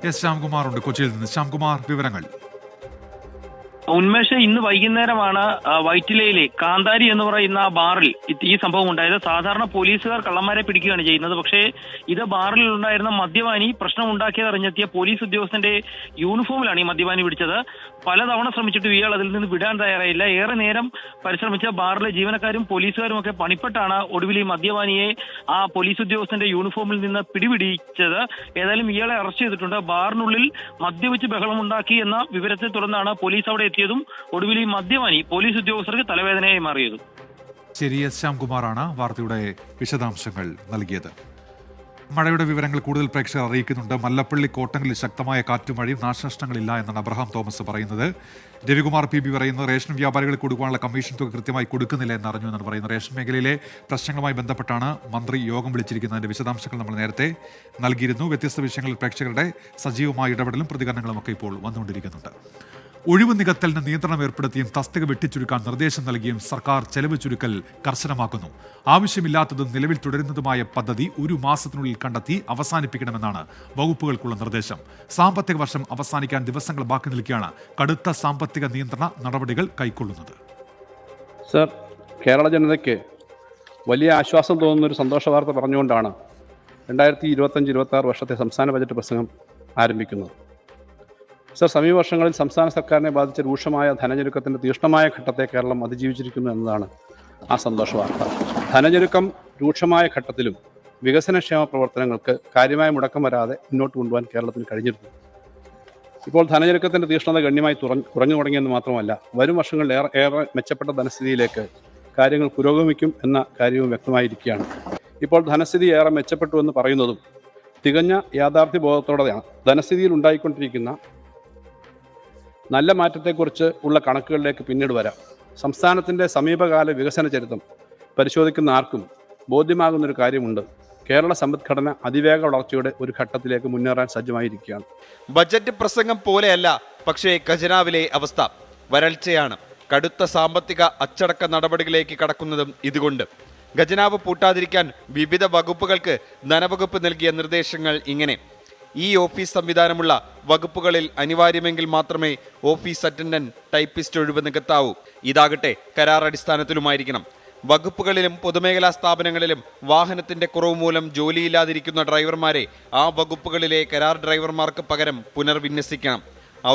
എസ് ശ്യാംകുമാറുണ്ട് കൊച്ചിയിൽ നിന്ന്. ശ്യാംകുമാർ, വിവരങ്ങൾ. ഉന്മേഷ്, ഇന്ന് വൈകുന്നേരമാണ് വൈറ്റിലയിലെ കാന്താരി എന്ന് പറയുന്ന ബാറിൽ ഈ സംഭവം ഉണ്ടായത്. സാധാരണ പോലീസുകാർ കള്ളന്മാരെ പിടിക്കുകയാണ് ചെയ്യുന്നത്. പക്ഷേ ഇത് ബാറിൽ ഉണ്ടായിരുന്ന മദ്യപാനി പ്രശ്നം ഉണ്ടാക്കിയതറിഞ്ഞെത്തിയ പോലീസ് ഉദ്യോഗസ്ഥന്റെ യൂണിഫോമിലാണ് ഈ മദ്യപാനി പിടിച്ചത്. പലതവണ ശ്രമിച്ചിട്ട് ഇയാൾ അതിൽ നിന്ന് വിടാൻ തയ്യാറായില്ല. ഏറെ നേരം പരിശ്രമിച്ച ബാറിലെ ജീവനക്കാരും പോലീസുകാരും ഒക്കെ പണിപ്പെട്ടാണ് ഒടുവിൽ ഈ മദ്യപാനിയെ ആ പോലീസ് ഉദ്യോഗസ്ഥന്റെ യൂണിഫോമിൽ നിന്ന് പിടിപിടിച്ചത്. ഏതായാലും ഇയാളെ അറസ്റ്റ് ചെയ്തിട്ടുണ്ട്. ബാറിനുള്ളിൽ മദ്യപിച്ച് ബഹളമുണ്ടാക്കി എന്ന വിവരത്തെ തുടർന്നാണ് പോലീസ് അവിടെ എത്തിയതും ഒടുവിൽ ഈ മദ്യപാനി പോലീസ് ഉദ്യോഗസ്ഥർക്ക് തലവേദനയായി മാറിയതും. ശരി, എസ് ശ്യാംകുമാറാണ് വാർത്തയുടെ വിശദാംശങ്ങൾ നൽകിയത്. മഴയുടെ വിവരങ്ങൾ കൂടുതൽ പ്രേക്ഷകർ അറിയിക്കുന്നുണ്ട്. മല്ലപ്പള്ളി കോട്ടങ്ങളിൽ ശക്തമായ കാറ്റും മഴയും, നാശനഷ്ടങ്ങളില്ല എന്നാണ് അബ്രഹാം തോമസ് പറയുന്നത്. രവികുമാർ PB പറയുന്നത് റേഷൻ വ്യാപാരികൾക്ക് കൊടുക്കാനുള്ള കമ്മീഷൻ തുക കൃത്യമായി കൊടുക്കുന്നില്ല എന്നറിഞ്ഞു എന്നാണ് പറയുന്നത്. റേഷൻ മേഖലയിലെ പ്രശ്നങ്ങളുമായി ബന്ധപ്പെട്ടാണ് മന്ത്രി യോഗം വിളിച്ചിരിക്കുന്നതിന്റെ വിശദാംശങ്ങൾ നമ്മൾ നേരത്തെ നൽകിയിരുന്നു. വ്യത്യസ്ത വിഷയങ്ങളിൽ പ്രേക്ഷകരുടെ സജീവമായ ഇടപെടലും പ്രതികരണങ്ങളും ഒക്കെ ഇപ്പോൾ വന്നുകൊണ്ടിരിക്കുന്നുണ്ട്. ഒഴിവ് നികത്തലിന് നിയന്ത്രണം ഏർപ്പെടുത്തിയും തസ്തിക വെട്ടിച്ചുരുക്കാൻ നിർദ്ദേശം നൽകിയും സർക്കാർ ചെലവ് ചുരുക്കൽ കർശനമാക്കുന്നു. ആവശ്യമില്ലാത്തതും നിലവിൽ തുടരുന്നതുമായ പദ്ധതി 1 മാസത്തിനുള്ളിൽ കണ്ടെത്തി അവസാനിപ്പിക്കണമെന്നാണ് വകുപ്പുകൾക്കുള്ള നിർദ്ദേശം. സാമ്പത്തിക വർഷം അവസാനിക്കാൻ ദിവസങ്ങൾ ബാക്കി നിൽക്കെയാണ് കടുത്ത സാമ്പത്തിക നിയന്ത്രണ നടപടികൾ കൈക്കൊള്ളുന്നത്. സർ, കേരള ജനതയ്ക്ക് വലിയ ആശ്വാസം തോന്നുന്നൊരു സന്തോഷ വാർത്ത പറഞ്ഞുകൊണ്ടാണ് 2025-26 വർഷത്തെ സംസ്ഥാന ബജറ്റ് പ്രസംഗം ആരംഭിക്കുന്നത്. സർ, സമീപ വർഷങ്ങളിൽ സംസ്ഥാന സർക്കാരിനെ ബാധിച്ച രൂക്ഷമായ ധനഞെരുക്കത്തിൻ്റെ തീക്ഷ്ണമായ ഘട്ടത്തെ കേരളം അതിജീവിച്ചിരിക്കുന്നു എന്നതാണ് ആ സന്തോഷ വാർത്ത. ധനഞെരുക്കം രൂക്ഷമായ ഘട്ടത്തിലും വികസനക്ഷേമ പ്രവർത്തനങ്ങൾക്ക് കാര്യമായ മുടക്കം വരാതെ മുന്നോട്ട് കൊണ്ടുപോകാൻ കേരളത്തിന് കഴിഞ്ഞിരുന്നു. ഇപ്പോൾ ധനഞെരുക്കത്തിൻ്റെ തീക്ഷ്ണത ഗണ്യമായി കുറഞ്ഞു തുടങ്ങിയെന്ന് മാത്രമല്ല, വരും വർഷങ്ങളിൽ ഏറെ മെച്ചപ്പെട്ട ധനസ്ഥിതിയിലേക്ക് കാര്യങ്ങൾ പുരോഗമിക്കും എന്ന കാര്യവും വ്യക്തമായിരിക്കുകയാണ്. ഇപ്പോൾ ധനസ്ഥിതി ഏറെ മെച്ചപ്പെട്ടു എന്ന് പറയുന്നതും തികഞ്ഞ യാഥാർത്ഥ്യ ബോധത്തോടെയാണ്. ധനസ്ഥിതിയിൽ ഉണ്ടായിക്കൊണ്ടിരിക്കുന്ന നല്ല മാറ്റത്തെക്കുറിച്ച് ഉള്ള കണക്കുകളിലേക്ക് പിന്നീട് വരാം. സംസ്ഥാനത്തിൻ്റെ സമീപകാല വികസന ചരിത്രം പരിശോധിക്കുന്ന ആർക്കും ബോധ്യമാകുന്നൊരു കാര്യമുണ്ട്. കേരള സമ്പദ്ഘടന അതിവേഗ വളർച്ചയുടെ ഒരു ഘട്ടത്തിലേക്ക് മുന്നേറാൻ സജ്ജമായിരിക്കുകയാണ്. ബജറ്റ് പ്രസംഗം പോലെയല്ല പക്ഷേ ഖജനാവിലെ അവസ്ഥ. വരൾച്ചയാണ്. കടുത്ത സാമ്പത്തിക അച്ചടക്ക നടപടികളിലേക്ക് കടക്കുന്നതും ഇതുകൊണ്ട്. ഖജനാവ് പൂട്ടാതിരിക്കാൻ വിവിധ വകുപ്പുകൾക്ക് ധനവകുപ്പ് നൽകിയ നിർദ്ദേശങ്ങൾ ഇങ്ങനെ: ഈ ഓഫീസ് സംവിധാനമുള്ള വകുപ്പുകളിൽ അനിവാര്യമെങ്കിൽ മാത്രമേ ഓഫീസ് അറ്റൻഡന്റ്, ടൈപ്പിസ്റ്റ് ഒഴിവ് നികത്താവൂ. ഇതാകട്ടെ കരാർ അടിസ്ഥാനത്തിലുമായിരിക്കണം. വകുപ്പുകളിലും പൊതുമേഖലാ സ്ഥാപനങ്ങളിലും വാഹനത്തിന്റെ കുറവ് മൂലം ജോലിയില്ലാതിരിക്കുന്ന ഡ്രൈവർമാരെ ആ വകുപ്പുകളിലെ കരാർ ഡ്രൈവർമാർക്ക് പകരം പുനർവിന്യസിക്കണം.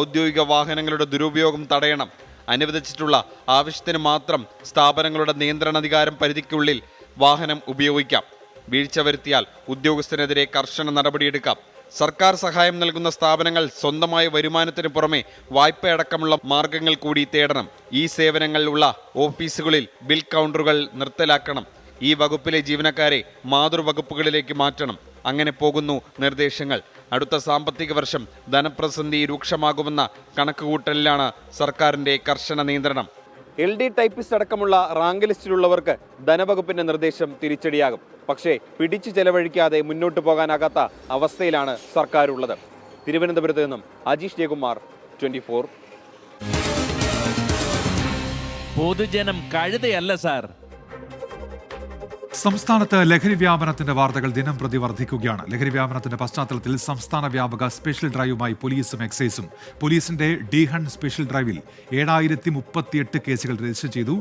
ഔദ്യോഗിക വാഹനങ്ങളുടെ ദുരുപയോഗം തടയണം. അനുവദിച്ചിട്ടുള്ള ആവശ്യത്തിന് മാത്രം സ്ഥാപനങ്ങളുടെ നിയന്ത്രണാധികാരം പരിധിക്കുള്ളിൽ വാഹനം ഉപയോഗിക്കാം. വീഴ്ച വരുത്തിയാൽ ഉദ്യോഗസ്ഥനെതിരെ കർശന നടപടിയെടുക്കാം. സർക്കാർ സഹായം നൽകുന്ന സ്ഥാപനങ്ങൾ സ്വന്തമായ വരുമാനത്തിന് പുറമെ വായ്പയടക്കമുള്ള മാർഗങ്ങൾ കൂടി തേടണം. ഈ സേവനങ്ങൾ ഉള്ള ഓഫീസുകളിൽ ബിൽ കൗണ്ടറുകൾ നിർത്തലാക്കണം. ഈ വകുപ്പിലെ ജീവനക്കാരെ മാതൃവകുപ്പുകളിലേക്ക് മാറ്റണം. അങ്ങനെ പോകുന്നു നിർദ്ദേശങ്ങൾ. അടുത്ത സാമ്പത്തിക വർഷം ധനപ്രതിസന്ധി രൂക്ഷമാകുമെന്ന കണക്കുകൂട്ടലിലാണ് സർക്കാരിൻ്റെ കർശന നിയന്ത്രണം. LD ടൈപ്പിസ്റ്റ് അടക്കമുള്ള റാങ്ക് ലിസ്റ്റിലുള്ളവർക്ക് ധനവകുപ്പിന്റെ നിർദ്ദേശം തിരിച്ചടിയാകും. പക്ഷേ പിടിച്ചു ചെലവഴിക്കാതെ മുന്നോട്ട് പോകാനാകാത്ത അവസ്ഥയിലാണ് സർക്കാർ ഉള്ളത്. തിരുവനന്തപുരത്ത് നിന്നും അജീഷ് ജയകുമാർ, 24. പൊതുജനം കഴുതയല്ല സാർ. സംസ്ഥാനത്ത് ലഹരി വ്യാപനത്തിന്റെ വാർത്തകൾ ദിനം പ്രതി വർദ്ധിക്കുകയാണ്. ലഹരി വ്യാപനത്തിന്റെ പശ്ചാത്തലത്തിൽ സംസ്ഥാന വ്യാപക സ്പെഷ്യൽ ഡ്രൈവുമായി പോലീസും എക്സൈസും. പോലീസിന്റെ ഡി-ഹൺ സ്പെഷ്യൽ ഡ്രൈവിൽ 7038 കേസുകൾ രജിസ്റ്റർ ചെയ്തു.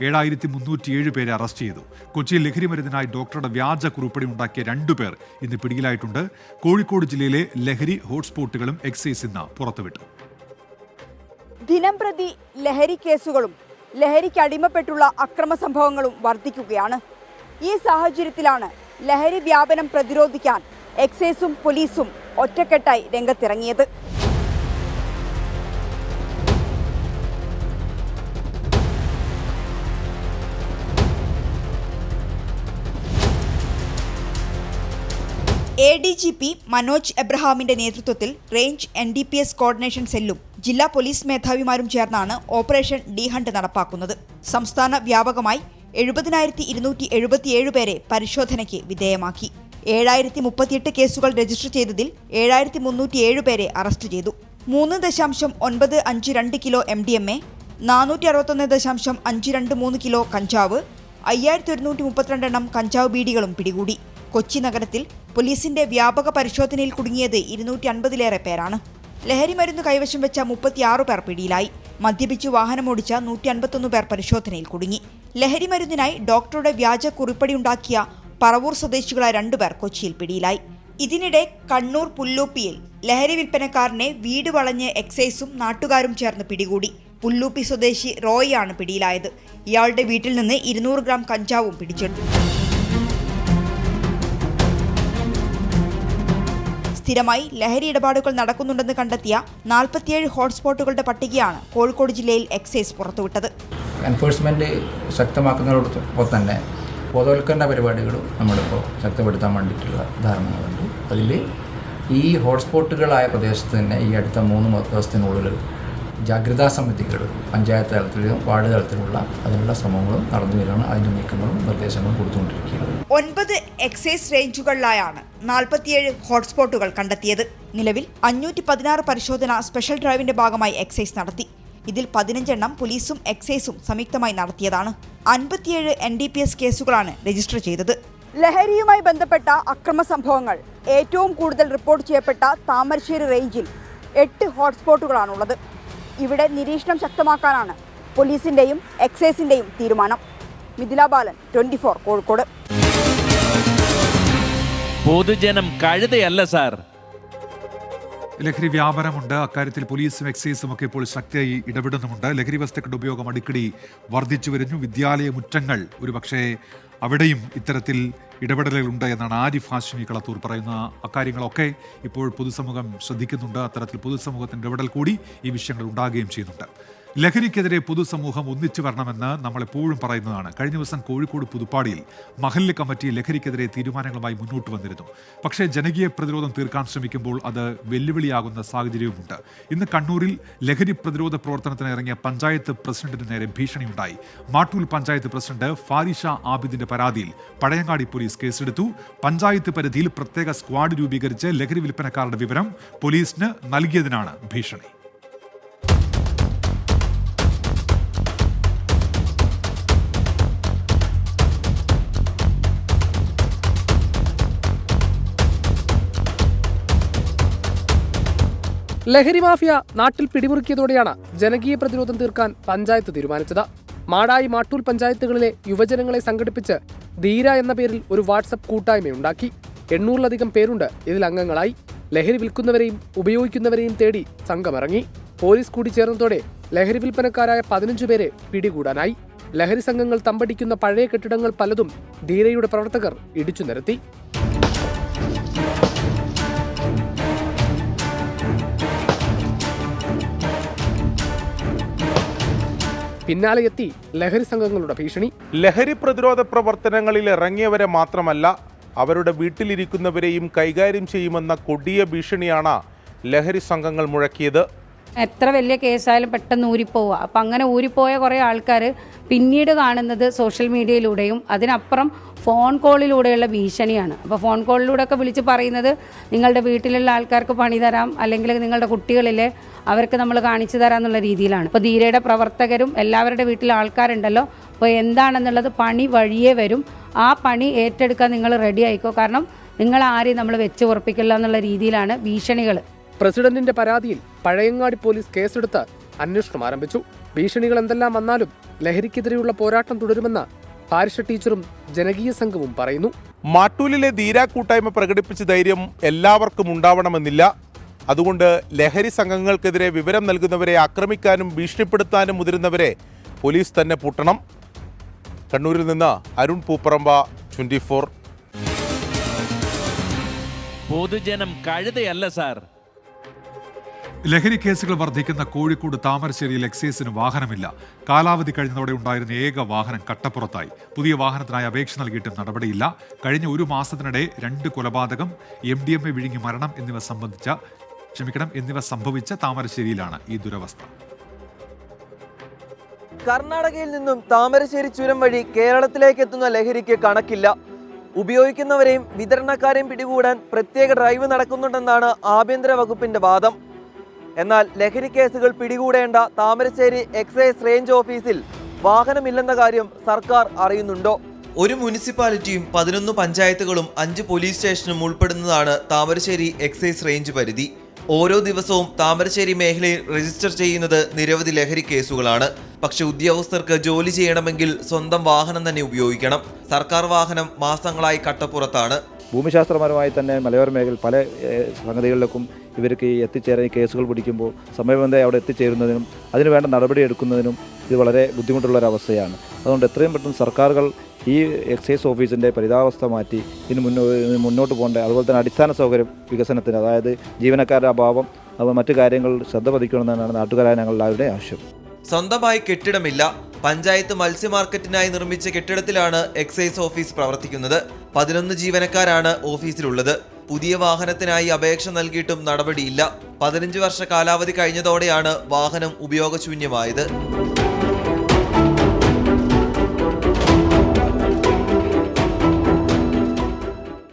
7307 പേരെ അറസ്റ്റ് ചെയ്തു. കൊച്ചിയിൽ ലഹരി മരുന്നിനായി ഡോക്ടറുടെ വ്യാജ കുറിപ്പടി ഉണ്ടാക്കിയ 2 പേർ ഇന്ന് പിടിയിലായിട്ടുണ്ട്. കോഴിക്കോട് ജില്ലയിലെ ലഹരി ഹോട്ട്സ്പോട്ടുകളും എക്സൈസ് ഇന്ന് പുറത്തുവിട്ടു. ദിനം പ്രതി ലഹരി കേസുകളും ലഹരിക്ക് അടിമപ്പെട്ടുള്ള അക്രമ സംഭവങ്ങളും വർദ്ധിക്കുകയാണ്. ഈ സാഹചര്യത്തിലാണ് ലഹരി വ്യാപനം പ്രതിരോധിക്കാൻ എക്സൈസും പോലീസും ഒറ്റക്കെട്ടായി രംഗത്തിറങ്ങിയത്. ADGP മനോജ് എബ്രഹാമിന്റെ നേതൃത്വത്തിൽ റേഞ്ച് NDPS കോർഡിനേഷൻ സെല്ലും ജില്ലാ പോലീസ് മേധാവിമാരും ചേർന്നാണ് ഓപ്പറേഷൻ ഡി ഹണ്ട് നടപ്പാക്കുന്നത്. സംസ്ഥാന വ്യാപകമായി 70,277 പേരെ പരിശോധനയ്ക്ക് വിധേയമാക്കി. 7,038 കേസുകൾ രജിസ്റ്റർ ചെയ്തതിൽ 7,307 പേരെ അറസ്റ്റ് ചെയ്തു. 3.952 കിലോ MDMA, 461.523 കിലോ കഞ്ചാവ്, 5,132 എണ്ണം കഞ്ചാവ് ബീഡികളും പിടികൂടി. കൊച്ചി നഗരത്തിൽ പോലീസിന്റെ വ്യാപക പരിശോധനയിൽ കുടുങ്ങിയത് 250-ലേറെ പേരാണ്. ലഹരി മരുന്ന് കൈവശം വെച്ച 36 പേർ പിടിയിലായി. മദ്യപിച്ചു വാഹനമോടിച്ച 151 പേർ പരിശോധനയിൽ കുടുങ്ങി. ലഹരി മരുന്നിനായി ഡോക്ടറുടെ വ്യാജ കുറിപ്പടിയുണ്ടാക്കിയ പറവൂർ സ്വദേശികളായ 2 പേർ കൊച്ചിയിൽ പിടിയിലായി. ഇതിനിടെ കണ്ണൂർ പുല്ലൂപ്പിയിൽ ലഹരി വിൽപ്പനക്കാരനെ വീട് വളഞ്ഞ് എക്സൈസും നാട്ടുകാരും ചേർന്ന് പിടികൂടി. പുല്ലൂപ്പി സ്വദേശി റോയിയാണ് പിടിയിലായത്. ഇയാളുടെ വീട്ടിൽ നിന്ന് 200 ഗ്രാം കഞ്ചാവും പിടിച്ചെടുത്തു. സ്ഥിരമായി ലഹരി ഇടപാടുകൾ നടക്കുന്നുണ്ടെന്ന് കണ്ടെത്തിയ 47 ഹോട്ട്സ്പോട്ടുകളുടെ പട്ടികയാണ് കോഴിക്കോട് ജില്ലയിൽ എക്സൈസ് പുറത്തുവിട്ടത്. എൻഫോഴ്സ്മെന്റ് ശക്തമാക്കുന്നതോടൊപ്പം തന്നെ ബോധവൽക്കരണ പരിപാടികളും നമ്മളിപ്പോൾ ശക്തിപ്പെടുത്താൻ വേണ്ടിയിട്ടുള്ള ധാരണകളുണ്ട്. അതിൽ ഈ ഹോട്ട്സ്പോട്ടുകളായ പ്രദേശത്ത് തന്നെ ഈ അടുത്ത 3 ദിവസത്തിനുള്ളിൽ ജാഗ്രതാ സമിതികൾ പഞ്ചായത്ത് തലത്തിലും വാർഡ് തലത്തിലുള്ള അതിനുള്ള ശ്രമങ്ങളും നടന്നു വരികയാണ്. അതിൻ്റെ നീക്കങ്ങളും നിർദ്ദേശങ്ങളും കൊടുത്തുകൊണ്ടിരിക്കുകയാണ്. 9 എക്സൈസ് റേഞ്ചുകളിലായാണ് 47 ഹോട്ട്സ്പോട്ടുകൾ കണ്ടെത്തിയത്. നിലവിൽ 516 പരിശോധന സ്പെഷ്യൽ ഡ്രൈവിന്റെ ഭാഗമായി എക്സൈസ് നടത്തി. ഇതിൽ 15 എണ്ണം പോലീസും എക്സൈസും സംയുക്തമായി നടത്തിയതാണ്. 57 NDPS കേസുകളാണ് രജിസ്റ്റർ ചെയ്തത്. ലഹരിയുമായി ബന്ധപ്പെട്ട അക്രമ സംഭവങ്ങൾ ഏറ്റവും കൂടുതൽ റിപ്പോർട്ട് ചെയ്യപ്പെട്ട താമരശ്ശേരി റേഞ്ചിൽ 8 ഹോട്ട്സ്പോട്ടുകളാണുള്ളത്. ഇവിടെ നിരീക്ഷണം ശക്തമാക്കാനാണ് പോലീസിന്റെയും എക്സൈസിന്റെയും തീരുമാനം. മിഥില ബാലൻ, 24 കോഴിക്കോട്. പൊതുജനം കഴുതയല്ല സാർ. ലഹരി വ്യാപനമുണ്ട്. അക്കാര്യത്തിൽ പോലീസും എക്സൈസും ഒക്കെ ഇപ്പോൾ ശക്തിയായി ഇടപെടുന്നുമുണ്ട്. ലഹരി വസ്തുക്കളുടെ ഉപയോഗം അടിക്കടി വർദ്ധിച്ചു വരുന്നു. വിദ്യാലയ മുറ്റങ്ങൾ ഒരുപക്ഷെ അവിടെയും ഇത്തരത്തിൽ ഇടപെടലുകളുണ്ട് എന്നാണ് ആരിഫ് ഹാഷിമി കളത്തൂർ പറയുന്ന. അക്കാര്യങ്ങളൊക്കെ ഇപ്പോൾ പൊതുസമൂഹം ശ്രദ്ധിക്കുന്നുണ്ട്. അത്തരത്തിൽ പൊതുസമൂഹത്തിൻ്റെ ഇടപെടൽ കൂടി ഈ വിഷയങ്ങൾ ഉണ്ടാകുകയും ചെയ്യുന്നുണ്ട്. ലഹരിക്കെതിരെ പൊതുസമൂഹം ഒന്നിച്ചു വരണമെന്ന് നമ്മളെപ്പോഴും പറയുന്നതാണ്. കഴിഞ്ഞ ദിവസം കോഴിക്കോട് പുതുപ്പാടിയിൽ മഹല്ല് കമ്മിറ്റി ലഹരിക്കെതിരെ തീരുമാനങ്ങളുമായി മുന്നോട്ട് വന്നിരുന്നു. പക്ഷേ ജനകീയ പ്രതിരോധം തീർക്കാൻ ശ്രമിക്കുമ്പോൾ അത് വെല്ലുവിളിയാകുന്ന സാഹചര്യവുമുണ്ട്. ഇന്ന് കണ്ണൂരിൽ ലഹരി പ്രതിരോധ പ്രവർത്തനത്തിന് ഇറങ്ങിയ പഞ്ചായത്ത് പ്രസിഡന്റിന് നേരെ ഭീഷണിയുണ്ടായി. മാട്ടൂൽ പഞ്ചായത്ത് പ്രസിഡന്റ് ഫാരിഷ ആബിദിന്റെ പരാതിയിൽ പഴയങ്ങാടി പോലീസ് കേസെടുത്തു. പഞ്ചായത്ത് പരിധിയിൽ പ്രത്യേക സ്ക്വാഡ് രൂപീകരിച്ച് ലഹരി വിൽപ്പനക്കാരുടെ വിവരം പോലീസിന് നൽകിയതിനാണ് ഭീഷണി. ലഹരി മാഫിയ നാട്ടിൽ പിടിമുറുക്കിയതോടെയാണ് ജനകീയ പ്രതിരോധം തീർക്കാൻ പഞ്ചായത്ത് തീരുമാനിച്ചത്. മാടായി മാട്ടൂൽ പഞ്ചായത്തുകളിലെ യുവജനങ്ങളെ സംഘടിപ്പിച്ച് ധീര എന്ന പേരിൽ ഒരു വാട്സപ്പ് കൂട്ടായ്മയുണ്ടാക്കി. 800-ലധികം പേരുണ്ട് ഇതിൽ അംഗങ്ങളായി. ലഹരി വിൽക്കുന്നവരെയും ഉപയോഗിക്കുന്നവരെയും തേടി സംഘമിറങ്ങി. പോലീസ് കൂടി ചേർന്നതോടെ ലഹരി വിൽപ്പനക്കാരായ 15 പേരെ പിടികൂടാനായി. ലഹരി സംഘങ്ങൾ തമ്പടിക്കുന്ന പഴയ കെട്ടിടങ്ങൾ പലതും ധീരയുടെ പ്രവർത്തകർ ഇടിച്ചു നിരത്തി. പിന്നാലെ എത്തി ലഹരി സംഘങ്ങളുടെ ഭീഷണി. ലഹരി പ്രതിരോധ പ്രവർത്തനങ്ങളിൽ ഇറങ്ങിയവരെ മാത്രമല്ല അവരുടെ വീട്ടിലിരിക്കുന്നവരെയും കൈകാര്യം ചെയ്യുമെന്ന കൊടിയ ഭീഷണിയാണ് ലഹരി സംഘങ്ങൾ മുഴക്കിയത്. എത്ര വലിയ കേസായാലും പെട്ടെന്ന് ഊരിപ്പോവുക. അപ്പം അങ്ങനെ ഊരിപ്പോയ കുറേ ആൾക്കാർ പിന്നീട് കാണുന്നത് സോഷ്യൽ മീഡിയയിലൂടെയും അതിനപ്പുറം ഫോൺ കോളിലൂടെയുള്ള ഭീഷണിയാണ്. അപ്പോൾ ഫോൺ കോളിലൂടെയൊക്കെ വിളിച്ച് പറയുന്നത് നിങ്ങളുടെ വീട്ടിലുള്ള ആൾക്കാർക്ക് പണി തരാം, അല്ലെങ്കിൽ നിങ്ങളുടെ കുട്ടികളിലെ അവർക്ക് നമ്മൾ കാണിച്ചു തരാം എന്നുള്ള രീതിയിലാണ്. അപ്പോൾ ധീരയുടെ പ്രവർത്തകരും എല്ലാവരുടെ വീട്ടിലെ ആൾക്കാരുണ്ടല്ലോ, അപ്പോൾ എന്താണെന്നുള്ളത് പണി വഴിയേ വരും. ആ പണി ഏറ്റെടുക്കാൻ നിങ്ങൾ റെഡി ആയിക്കോ, കാരണം നിങ്ങൾ ആരെയും നമ്മൾ വെച്ച് ഉറപ്പിക്കില്ല എന്നുള്ള രീതിയിലാണ് ഭീഷണികൾ. പ്രസിഡന്റിന്റെ പരാതിയിൽ പഴയങ്ങാടി പോലീസ് കേസെടുത്ത് അന്വേഷണം ആരംഭിച്ചു. ഭീഷണികൾ എന്തെല്ലാം വന്നാലും ലഹരിക്കെതിരെയുള്ള പോരാട്ടം തുടരുമെന്ന് പാരിഷ ടീച്ചറും ജനകീയ സംഘവും പറയുന്നു. മാട്ടൂലിലെ ധീര കൂട്ടായ്മ പ്രകടിപ്പിച്ച ധൈര്യം എല്ലാവർക്കും ഉണ്ടാവണമെന്നില്ല. അതുകൊണ്ട് ലഹരി സംഘങ്ങൾക്കെതിരെ വിവരം നൽകുന്നവരെ ആക്രമിക്കാനും ഭീഷണിപ്പെടുത്താനും മുതിരുന്നവരെ പോലീസ് തന്നെ പൂട്ടണം. കണ്ണൂരിൽ നിന്ന് അരുൺ പൂപ്പറമ്പ, 24. പൊതുജനം കഴുതയല്ല സാർ. ലഹരി കേസുകൾ വർദ്ധിക്കുന്ന കോഴിക്കോട് താമരശ്ശേരിയിൽ എക്സൈസിന് വാഹനമില്ല. കാലാവധി കഴിഞ്ഞതോടെ ഉണ്ടായിരുന്ന ഏക വാഹനം കട്ടപ്പുറത്തായി. പുതിയ വാഹനത്തിനായി അപേക്ഷ നൽകിയിട്ടും നടപടിയില്ല. കഴിഞ്ഞ ഒരു മാസത്തിനിടെ 2 കൊലപാതകം, MDMA വിഴുങ്ങി മരണം എന്നിവ സംഭവിച്ച താമരശ്ശേരിയിലാണ് ഈ ദുരവസ്ഥ. കർണാടകയിൽ നിന്നും താമരശ്ശേരി ചുരം വഴി കേരളത്തിലേക്ക് എത്തുന്ന ലഹരിക്ക് കണക്കില്ല. ഉപയോഗിക്കുന്നവരെയും വിതരണക്കാരെയും പിടികൂടാൻ പ്രത്യേക ഡ്രൈവ് നടക്കുന്നുണ്ടെന്നാണ് ആഭ്യന്തര വകുപ്പിന്റെ വാദം. എന്നാൽ ലഹരി കേസുകൾ പിടികൂടേണ്ട താമരശ്ശേരി എക്സൈസ് റേഞ്ച് ഓഫീസിൽ വാഹനമില്ലെന്ന കാര്യം സർക്കാർ അറിയുന്നുണ്ടോ? ഒരു മുനിസിപ്പാലിറ്റിയും 11 പഞ്ചായത്തുകളും 5 പോലീസ് സ്റ്റേഷനും ഉൾപ്പെടുന്നതാണ് താമരശ്ശേരി എക്സൈസ് റേഞ്ച് പരിധി. ഓരോ ദിവസവും താമരശ്ശേരി മേഖലയിൽ രജിസ്റ്റർ ചെയ്യുന്നത് നിരവധി ലഹരി കേസുകളാണ്. പക്ഷെ ഉദ്യോഗസ്ഥർക്ക് ജോലി ചെയ്യണമെങ്കിൽ സ്വന്തം വാഹനം തന്നെ ഉപയോഗിക്കണം. സർക്കാർ വാഹനം മാസങ്ങളായി കട്ടപ്പുറത്താണ്. ഭൂമിശാസ്ത്രപരമായി തന്നെ മലയോര മേഖലയിൽ പല സംഗതികളിലേക്കും ഇവർക്ക് എത്തിച്ചേരാൻ കേസുകൾ പിടിക്കുമ്പോൾ സമയബന്ധമായി അവിടെ എത്തിച്ചേരുന്നതിനും അതിന് വേണ്ട നടപടി എടുക്കുന്നതിനും ഇത് വളരെ ബുദ്ധിമുട്ടുള്ളൊരവസ്ഥയാണ്. അതുകൊണ്ട് എത്രയും പെട്ടെന്ന് സർക്കാരുകൾ ഈ എക്സൈസ് ഓഫീസിൻ്റെ പരിതാവസ്ഥ മാറ്റി ഇതിന് മുന്നോട്ട് പോകേണ്ട, അതുപോലെ തന്നെ അടിസ്ഥാന സൗകര്യം വികസനത്തിന്, അതായത് ജീവനക്കാരുടെ അഭാവം, അതുപോലെ മറ്റു കാര്യങ്ങൾ ശ്രദ്ധ പതിക്കണമെന്നാണ് നാട്ടുകാരായ ഞങ്ങളുടെ ആവശ്യം. സ്വന്തമായി കെട്ടിടമില്ല. പഞ്ചായത്ത് മത്സ്യ മാർക്കറ്റിനായി നിർമ്മിച്ച കെട്ടിടത്തിലാണ് എക്സൈസ് ഓഫീസ് പ്രവർത്തിക്കുന്നത്. 11 ജീവനക്കാരാണ് ഓഫീസിലുള്ളത്. പുതിയ വാഹനത്തിനായി അപേക്ഷ നൽകിയിട്ടും നടപടിയില്ല. 15 വർഷ കാലാവധി കഴിഞ്ഞതോടെയാണ് വാഹനം ഉപയോഗശൂന്യമായത്.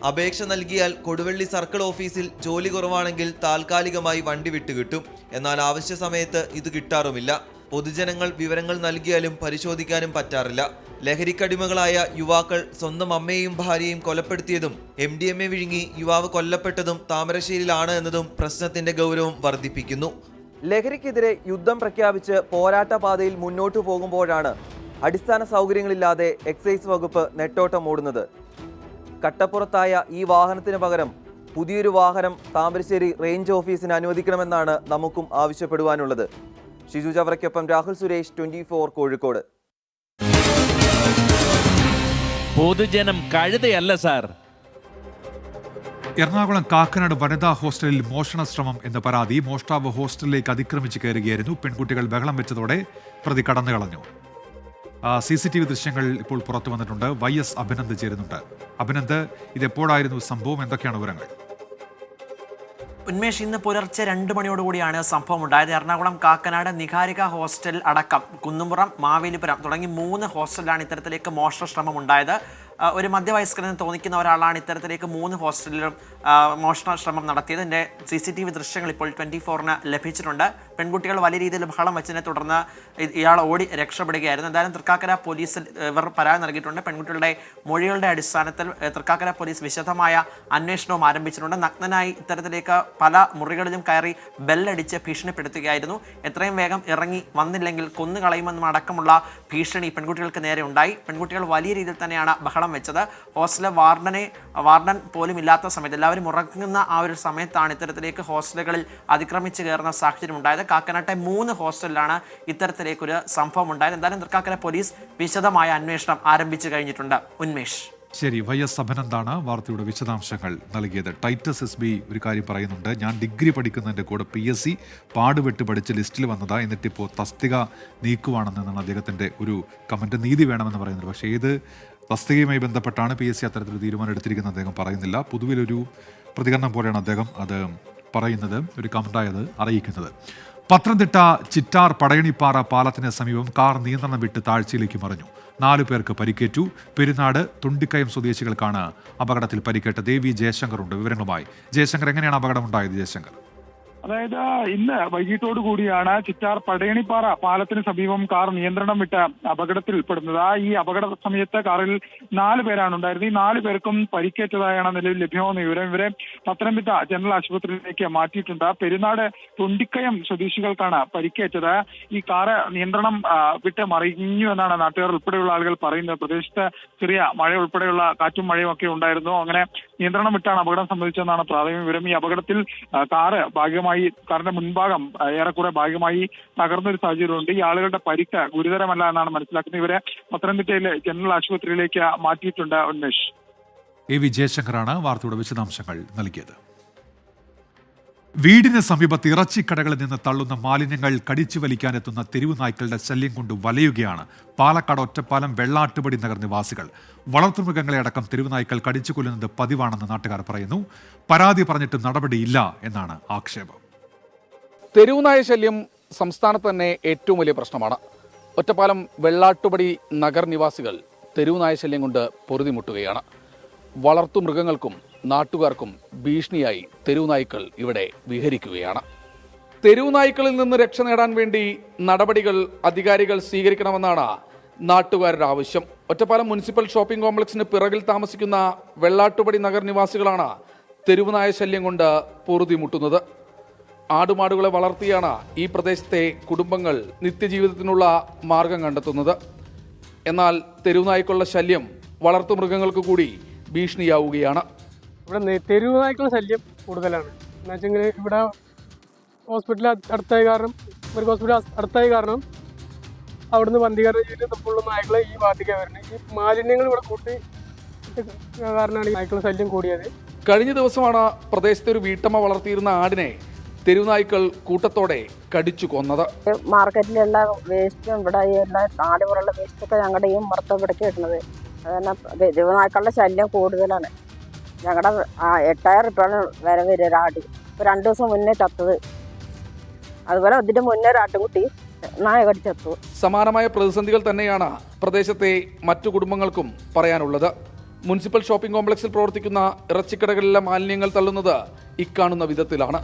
അപേക്ഷ നൽകിയാൽ കൊടുവള്ളി സർക്കിൾ ഓഫീസിൽ ജോലി കുറവാണെങ്കിൽ താൽക്കാലികമായി വണ്ടി വിട്ടുകിട്ടും. എന്നാൽ ആവശ്യ സമയത്ത് ഇത് കിട്ടാറുമില്ല. പൊതുജനങ്ങൾ വിവരങ്ങൾ നൽകിയാലും പരിശോധിക്കാനും പറ്റാറില്ല. ലഹരിക്കടിമകളായ യുവാക്കൾ സ്വന്തം അമ്മയെയും ഭാര്യയെയും കൊലപ്പെടുത്തിയതും MDMA വിഴുങ്ങി യുവാവ് കൊല്ലപ്പെട്ടതും താമരശ്ശേരിയിലാണ് എന്നതും പ്രശ്നത്തിന്റെ ഗൗരവം വർദ്ധിപ്പിക്കുന്നു. ലഹരിക്കെതിരെ യുദ്ധം പ്രഖ്യാപിച്ച് പോരാട്ട പാതയിൽ മുന്നോട്ടു പോകുമ്പോഴാണ് അടിസ്ഥാന സൗകര്യങ്ങളില്ലാതെ എക്സൈസ് വകുപ്പ് നെട്ടോട്ടം ഓടുന്നത്. കട്ടപ്പുറത്തായ ഈ വാഹനത്തിന് പകരം പുതിയൊരു വാഹനം താമരശ്ശേരി റേഞ്ച് ഓഫീസിന് അനുവദിക്കണമെന്നാണ് നമുക്കും ആവശ്യപ്പെടുവാനുള്ളത്. ഷിജു ചവറയ്ക്കൊപ്പം രാഹുൽ സുരേഷ്, 24 കോഴിക്കോട്. പൊതുജനം കഴുതയല്ല സാർ. എറണാകുളം കാക്കനാട് വനിതാ ഹോസ്റ്റലിൽ മോഷണ ശ്രമം എന്ന പരാതി. മോഷ്ടാവ് ഹോസ്റ്റലിലേക്ക് അതിക്രമിച്ച് കയറുകയായിരുന്നു. പെൺകുട്ടികൾ ബഹളം വെച്ചതോടെ പ്രതി കടന്നു കളഞ്ഞു. CCTV ദൃശ്യങ്ങൾ ഇപ്പോൾ പുറത്തു വന്നിട്ടുണ്ട്. YS അഭിനന്ദ് ചേരുന്നുണ്ട്. അഭിനന്ദ്, ഇതെപ്പോഴായിരുന്നു സംഭവം? എന്തൊക്കെയാണ് വിവരങ്ങൾ? ഉന്മേഷ്, ഇന്ന് പുലർച്ചെ 2 മണിയോടുകൂടിയാണ് സംഭവം ഉണ്ടായത്. എറണാകുളം കാക്കനാട് നിഹാരിക ഹോസ്റ്റൽ അടക്കം കുന്നുംപുറം, മാവേലിപുരം തുടങ്ങി 3 ഹോസ്റ്റലിലാണ് ഇത്തരത്തിലേക്ക് മോഷണ ശ്രമം ഉണ്ടായത്. ഒരു മധ്യവയസ്കരെന്ന് തോന്നിക്കുന്ന ഒരാളാണ് ഇത്തരത്തിലേക്ക് 3 ഹോസ്റ്റലിലും മോഷണ ശ്രമം നടത്തിയത്. ഇതിൻ്റെ CCTV ദൃശ്യങ്ങൾ ഇപ്പോൾ 24-ന് ലഭിച്ചിട്ടുണ്ട്. പെൺകുട്ടികൾ വലിയ രീതിയിൽ ബഹളം വെച്ചതിനെ തുടർന്ന് ഇയാൾ ഓടി രക്ഷപ്പെടുകയായിരുന്നു. എന്തായാലും തൃക്കാക്കര പോലീസിൽ ഇവർ പരാതി നൽകിയിട്ടുണ്ട്. പെൺകുട്ടികളുടെ മൊഴികളുടെ അടിസ്ഥാനത്തിൽ തൃക്കാക്കര പോലീസ് വിശദമായ അന്വേഷണവും ആരംഭിച്ചിട്ടുണ്ട്. നഗ്നനായി ഇത്തരത്തിലേക്ക് പല മുറികളിലും കയറി ബെല്ലടിച്ച് ഭീഷണിപ്പെടുത്തുകയായിരുന്നു. എത്രയും വേഗം ഇറങ്ങി വന്നില്ലെങ്കിൽ കൊന്നുകളയുമെന്നും അടക്കമുള്ള ഭീഷണി പെൺകുട്ടികൾക്ക് നേരെ ഉണ്ടായി. പെൺകുട്ടികൾ വലിയ രീതിയിൽ തന്നെയാണ് ബഹളം വെച്ചത്. ഹോസ്റ്റലിലെ വാർഡൻ പോലും ഇല്ലാത്ത സമയത്ത്, എല്ലാവരും ഉറങ്ങുന്ന ആ ഒരു സമയത്താണ് ഇത്തരത്തിലേക്ക് ഹോസ്റ്റലുകളിൽ അതിക്രമിച്ച് കയറുന്ന സാഹചര്യം ഉണ്ടായത്. കാക്കനാട്ടെ 3 ഹോസ്റ്റലിലാണ് ഇത്തരത്തിലേക്കൊരു സംഭവം ഉണ്ടായത്. എന്തായാലും തൃക്കാക്കര പോലീസ് വിശദമായ അന്വേഷണം ആരംഭിച്ചു കഴിഞ്ഞിട്ടുണ്ട്. ഉന്മേഷ്, ശരി. YS അഭിനന്ദാണ് വാർത്തയുടെ വിശദാംശങ്ങൾ നൽകിയത്. ടൈറ്റസ് SB ഒരു കാര്യം പറയുന്നുണ്ട്. ഞാൻ ഡിഗ്രി പഠിക്കുന്നതിൻ്റെ കൂടെ PSC പാടുപെട്ട് പഠിച്ച് ലിസ്റ്റിൽ വന്നതാ, എന്നിട്ടിപ്പോൾ തസ്തിക നീക്കുവാണെന്നാണ് അദ്ദേഹത്തിൻ്റെ ഒരു കമൻറ്റ്. നീതി വേണമെന്ന് പറയുന്നത്. പക്ഷേ ഏത് തസ്തികയുമായി ബന്ധപ്പെട്ടാണ് PSC അത്തരത്തിലൊരു തീരുമാനം എടുത്തിരിക്കുന്നത് അദ്ദേഹം പറയുന്നില്ല. പൊതുവിലൊരു പ്രതികരണം പോലെയാണ് അദ്ദേഹം അത് പറയുന്നത്, ഒരു കമൻ്റായത് അറിയിക്കുന്നത്. പത്തനംതിട്ട ചിറ്റാർ പടയണിപ്പാറ പാലത്തിന് സമീപം കാർ നിയന്ത്രണം വിട്ട് താഴ്ചയിലേക്ക് മറിഞ്ഞു. 4 പേർക്ക് പരിക്കേറ്റു. പെരുന്നാട് തുണ്ടിക്കയം സ്വദേശികൾക്കാണ് അപകടത്തിൽ പരിക്കേറ്റ. ദേവി ജയശങ്കർ ഉണ്ട് വിവരങ്ങളുമായി. ജയശങ്കർ, എങ്ങനെയാണ് അപകടമുണ്ടായത്? ജയശങ്കർ, അതായത് ഇന്ന് വൈകിട്ടോടു കൂടിയാണ് ചിറ്റാർ പടയണിപ്പാറ പാലത്തിന് സമീപം കാർ നിയന്ത്രണം വിട്ട് അപകടത്തിൽപ്പെടുന്നത്. ഈ അപകട സമയത്ത് കാറിൽ 4 പേരാണ് ഉണ്ടായിരുന്നത്. ഈ 4 പേർക്കും പരിക്കേറ്റതായാണ് നിലവിൽ ലഭ്യമാകുന്ന വിവരം. ഇവരെ പത്തനംതിട്ട ജനറൽ ആശുപത്രിയിലേക്ക് മാറ്റിയിട്ടുണ്ട്. പെരുന്നാട് തുണ്ടിക്കയം സ്വദേശികൾക്കാണ് പരിക്കേറ്റത്. ഈ കാറ് നിയന്ത്രണം വിട്ട് മറിഞ്ഞു എന്നാണ് നാട്ടുകാർ ഉൾപ്പെടെയുള്ള ആളുകൾ പറയുന്നത്. പ്രദേശത്ത് ചെറിയ മഴ ഉൾപ്പെടെയുള്ള കാറ്റും മഴയും ഒക്കെ ഉണ്ടായിരുന്നു. അങ്ങനെ നിയന്ത്രണം വിട്ടാണ് അപകടം സംഭവിച്ചതെന്നാണ് പ്രാഥമിക വിവരം. ഈ അപകടത്തിൽ കാറിന്റെ മുൻഭാഗം ഏറെക്കുറെ ഭാഗികമായി തകർന്നൊരു സാഹചര്യമുണ്ട്. ഈ ആളുകളുടെ പരിക്ക് ഗുരുതരമല്ല എന്നാണ് മനസ്സിലാക്കുന്നത്. ഇവരെ പത്തനംതിട്ടയിലെ ജനറൽ ആശുപത്രിയിലേക്ക് മാറ്റിയിട്ടുണ്ട്. ഉന്മേഷ്, AV ജയശങ്കറാണ് വാർത്തയുടെ വിശദാംശങ്ങൾ നൽകിയത്. വീടിന് സമീപത്ത് ഇറച്ചിക്കടകളിൽ നിന്ന് തള്ളുന്ന മാലിന്യങ്ങൾ കടിച്ചു വലിക്കാനെത്തുന്ന തെരുവു നായ്ക്കളുടെ ശല്യം കൊണ്ട് വലയുകയാണ് പാലക്കാട് ഒറ്റപ്പാലം വെള്ളാട്ടുപടി നഗർ നിവാസികൾ. വളർത്തുമൃഗങ്ങളെ അടക്കം തെരുവു നായ്ക്കൾ കടിച്ചു കൊല്ലുന്നത് പതിവാണെന്ന് നാട്ടുകാർ പറയുന്നു. പരാതി പറഞ്ഞിട്ട് നടപടിയില്ല എന്നാണ് ആക്ഷേപം. തെരുവുനായ ശല്യം സംസ്ഥാനത്ത് തന്നെ ഏറ്റവും വലിയ പ്രശ്നമാണ്. ഒറ്റപ്പാലം വെള്ളാട്ടുപടി നഗർ നിവാസികൾ തെരുവുനായ ശല്യം കൊണ്ട് പൊറുതിമുട്ടുകയാണ്. വളർത്തുമൃഗങ്ങൾക്കും നാട്ടുകാർക്കും ഭീഷണിയായി തെരുവുനായ്ക്കൾ ഇവിടെ വിഹരിക്കുകയാണ്. തെരുവുനായ്ക്കളിൽ നിന്ന് രക്ഷ നേടാൻ വേണ്ടി നടപടികൾ അധികാരികൾ സ്വീകരിക്കണമെന്നാണ് നാട്ടുകാരുടെ ആവശ്യം. ഒറ്റപ്പാലം മുനിസിപ്പൽ ഷോപ്പിംഗ് കോംപ്ലക്സിന് പിറകിൽ താമസിക്കുന്ന വെള്ളാട്ടുപടി നഗർ നിവാസികളാണ് തെരുവുനായ ശല്യം കൊണ്ട് പൊറുതിമുട്ടുന്നത്. ആടുമാടുകളെ വളർത്തിയാണ് ഈ പ്രദേശത്തെ കുടുംബങ്ങൾ നിത്യജീവിതത്തിനുള്ള മാർഗം കണ്ടെത്തുന്നത്. എന്നാൽ തെരുവുനായ്ക്കളുടെ ശല്യം വളർത്തുമൃഗങ്ങൾക്ക് കൂടി ഭീഷണിയാവുകയാണ്. ഇവിടെ തെരുവുനായ്ക്കളുടെ ശല്യം കൂടുതലാണ്. എന്ന് വെച്ചെങ്കിൽ ഇവിടെ ഹോസ്പിറ്റൽ അടുത്തായ കാരണം ഇവർക്ക് ഹോസ്പിറ്റൽ അടുത്തായ കാരണം അവിടുന്ന് വന്ധീകരണം ചെയ്തിട്ടുള്ള നായ്ക്കളെ ഈ ഭാഗത്തേക്ക് വരുന്നത്. ഈ മാലിന്യങ്ങൾ ഇവിടെ കൂട്ടി കാരണമാണ് ഈ നായ്ക്കളുടെ ശല്യം കൂടിയത്. കഴിഞ്ഞ ദിവസമാണ് പ്രദേശത്തെ ഒരു വീട്ടമ്മ വളർത്തിയിരുന്ന ആടിനെ തെരുവുനായ്ക്കൾ കൂട്ടത്തോടെ കടിച്ചു കൊന്നത്. മാർക്കറ്റിലുള്ള വേസ്റ്റും ഇവിടെ എല്ലാ നാടുപോലുള്ള വേസ്റ്റൊക്കെ ഞങ്ങളുടെ ഈ മർത്തവിടയ്ക്ക് കിട്ടുന്നത്. അതുതന്നെ തെരുവുനായ്ക്കളുടെ ശല്യം കൂടുതലാണ്. ഞങ്ങളുടെ 8000 രൂപയാണ് വില വരിക ഒരാട്. ഇപ്പോൾ 2 ദിവസം മുന്നേ ചത്തത്. അതുപോലെ അതിൻ്റെ മുന്നേ ഒരു ആട്ടുകുട്ടി നായ കടിച്ചത്തു. സമാനമായ പ്രതിസന്ധികൾ തന്നെയാണ് പ്രദേശത്തെ മറ്റു കുടുംബങ്ങൾക്കും പറയാനുള്ളത്. മുനിസിപ്പൽ ഷോപ്പിംഗ് കോംപ്ലക്സിൽ പ്രവർത്തിക്കുന്ന ഇറച്ചിക്കടകളിലെ മാലിന്യങ്ങൾ തള്ളുന്നത് ഇക്കാണുന്ന വിധത്തിലാണ്.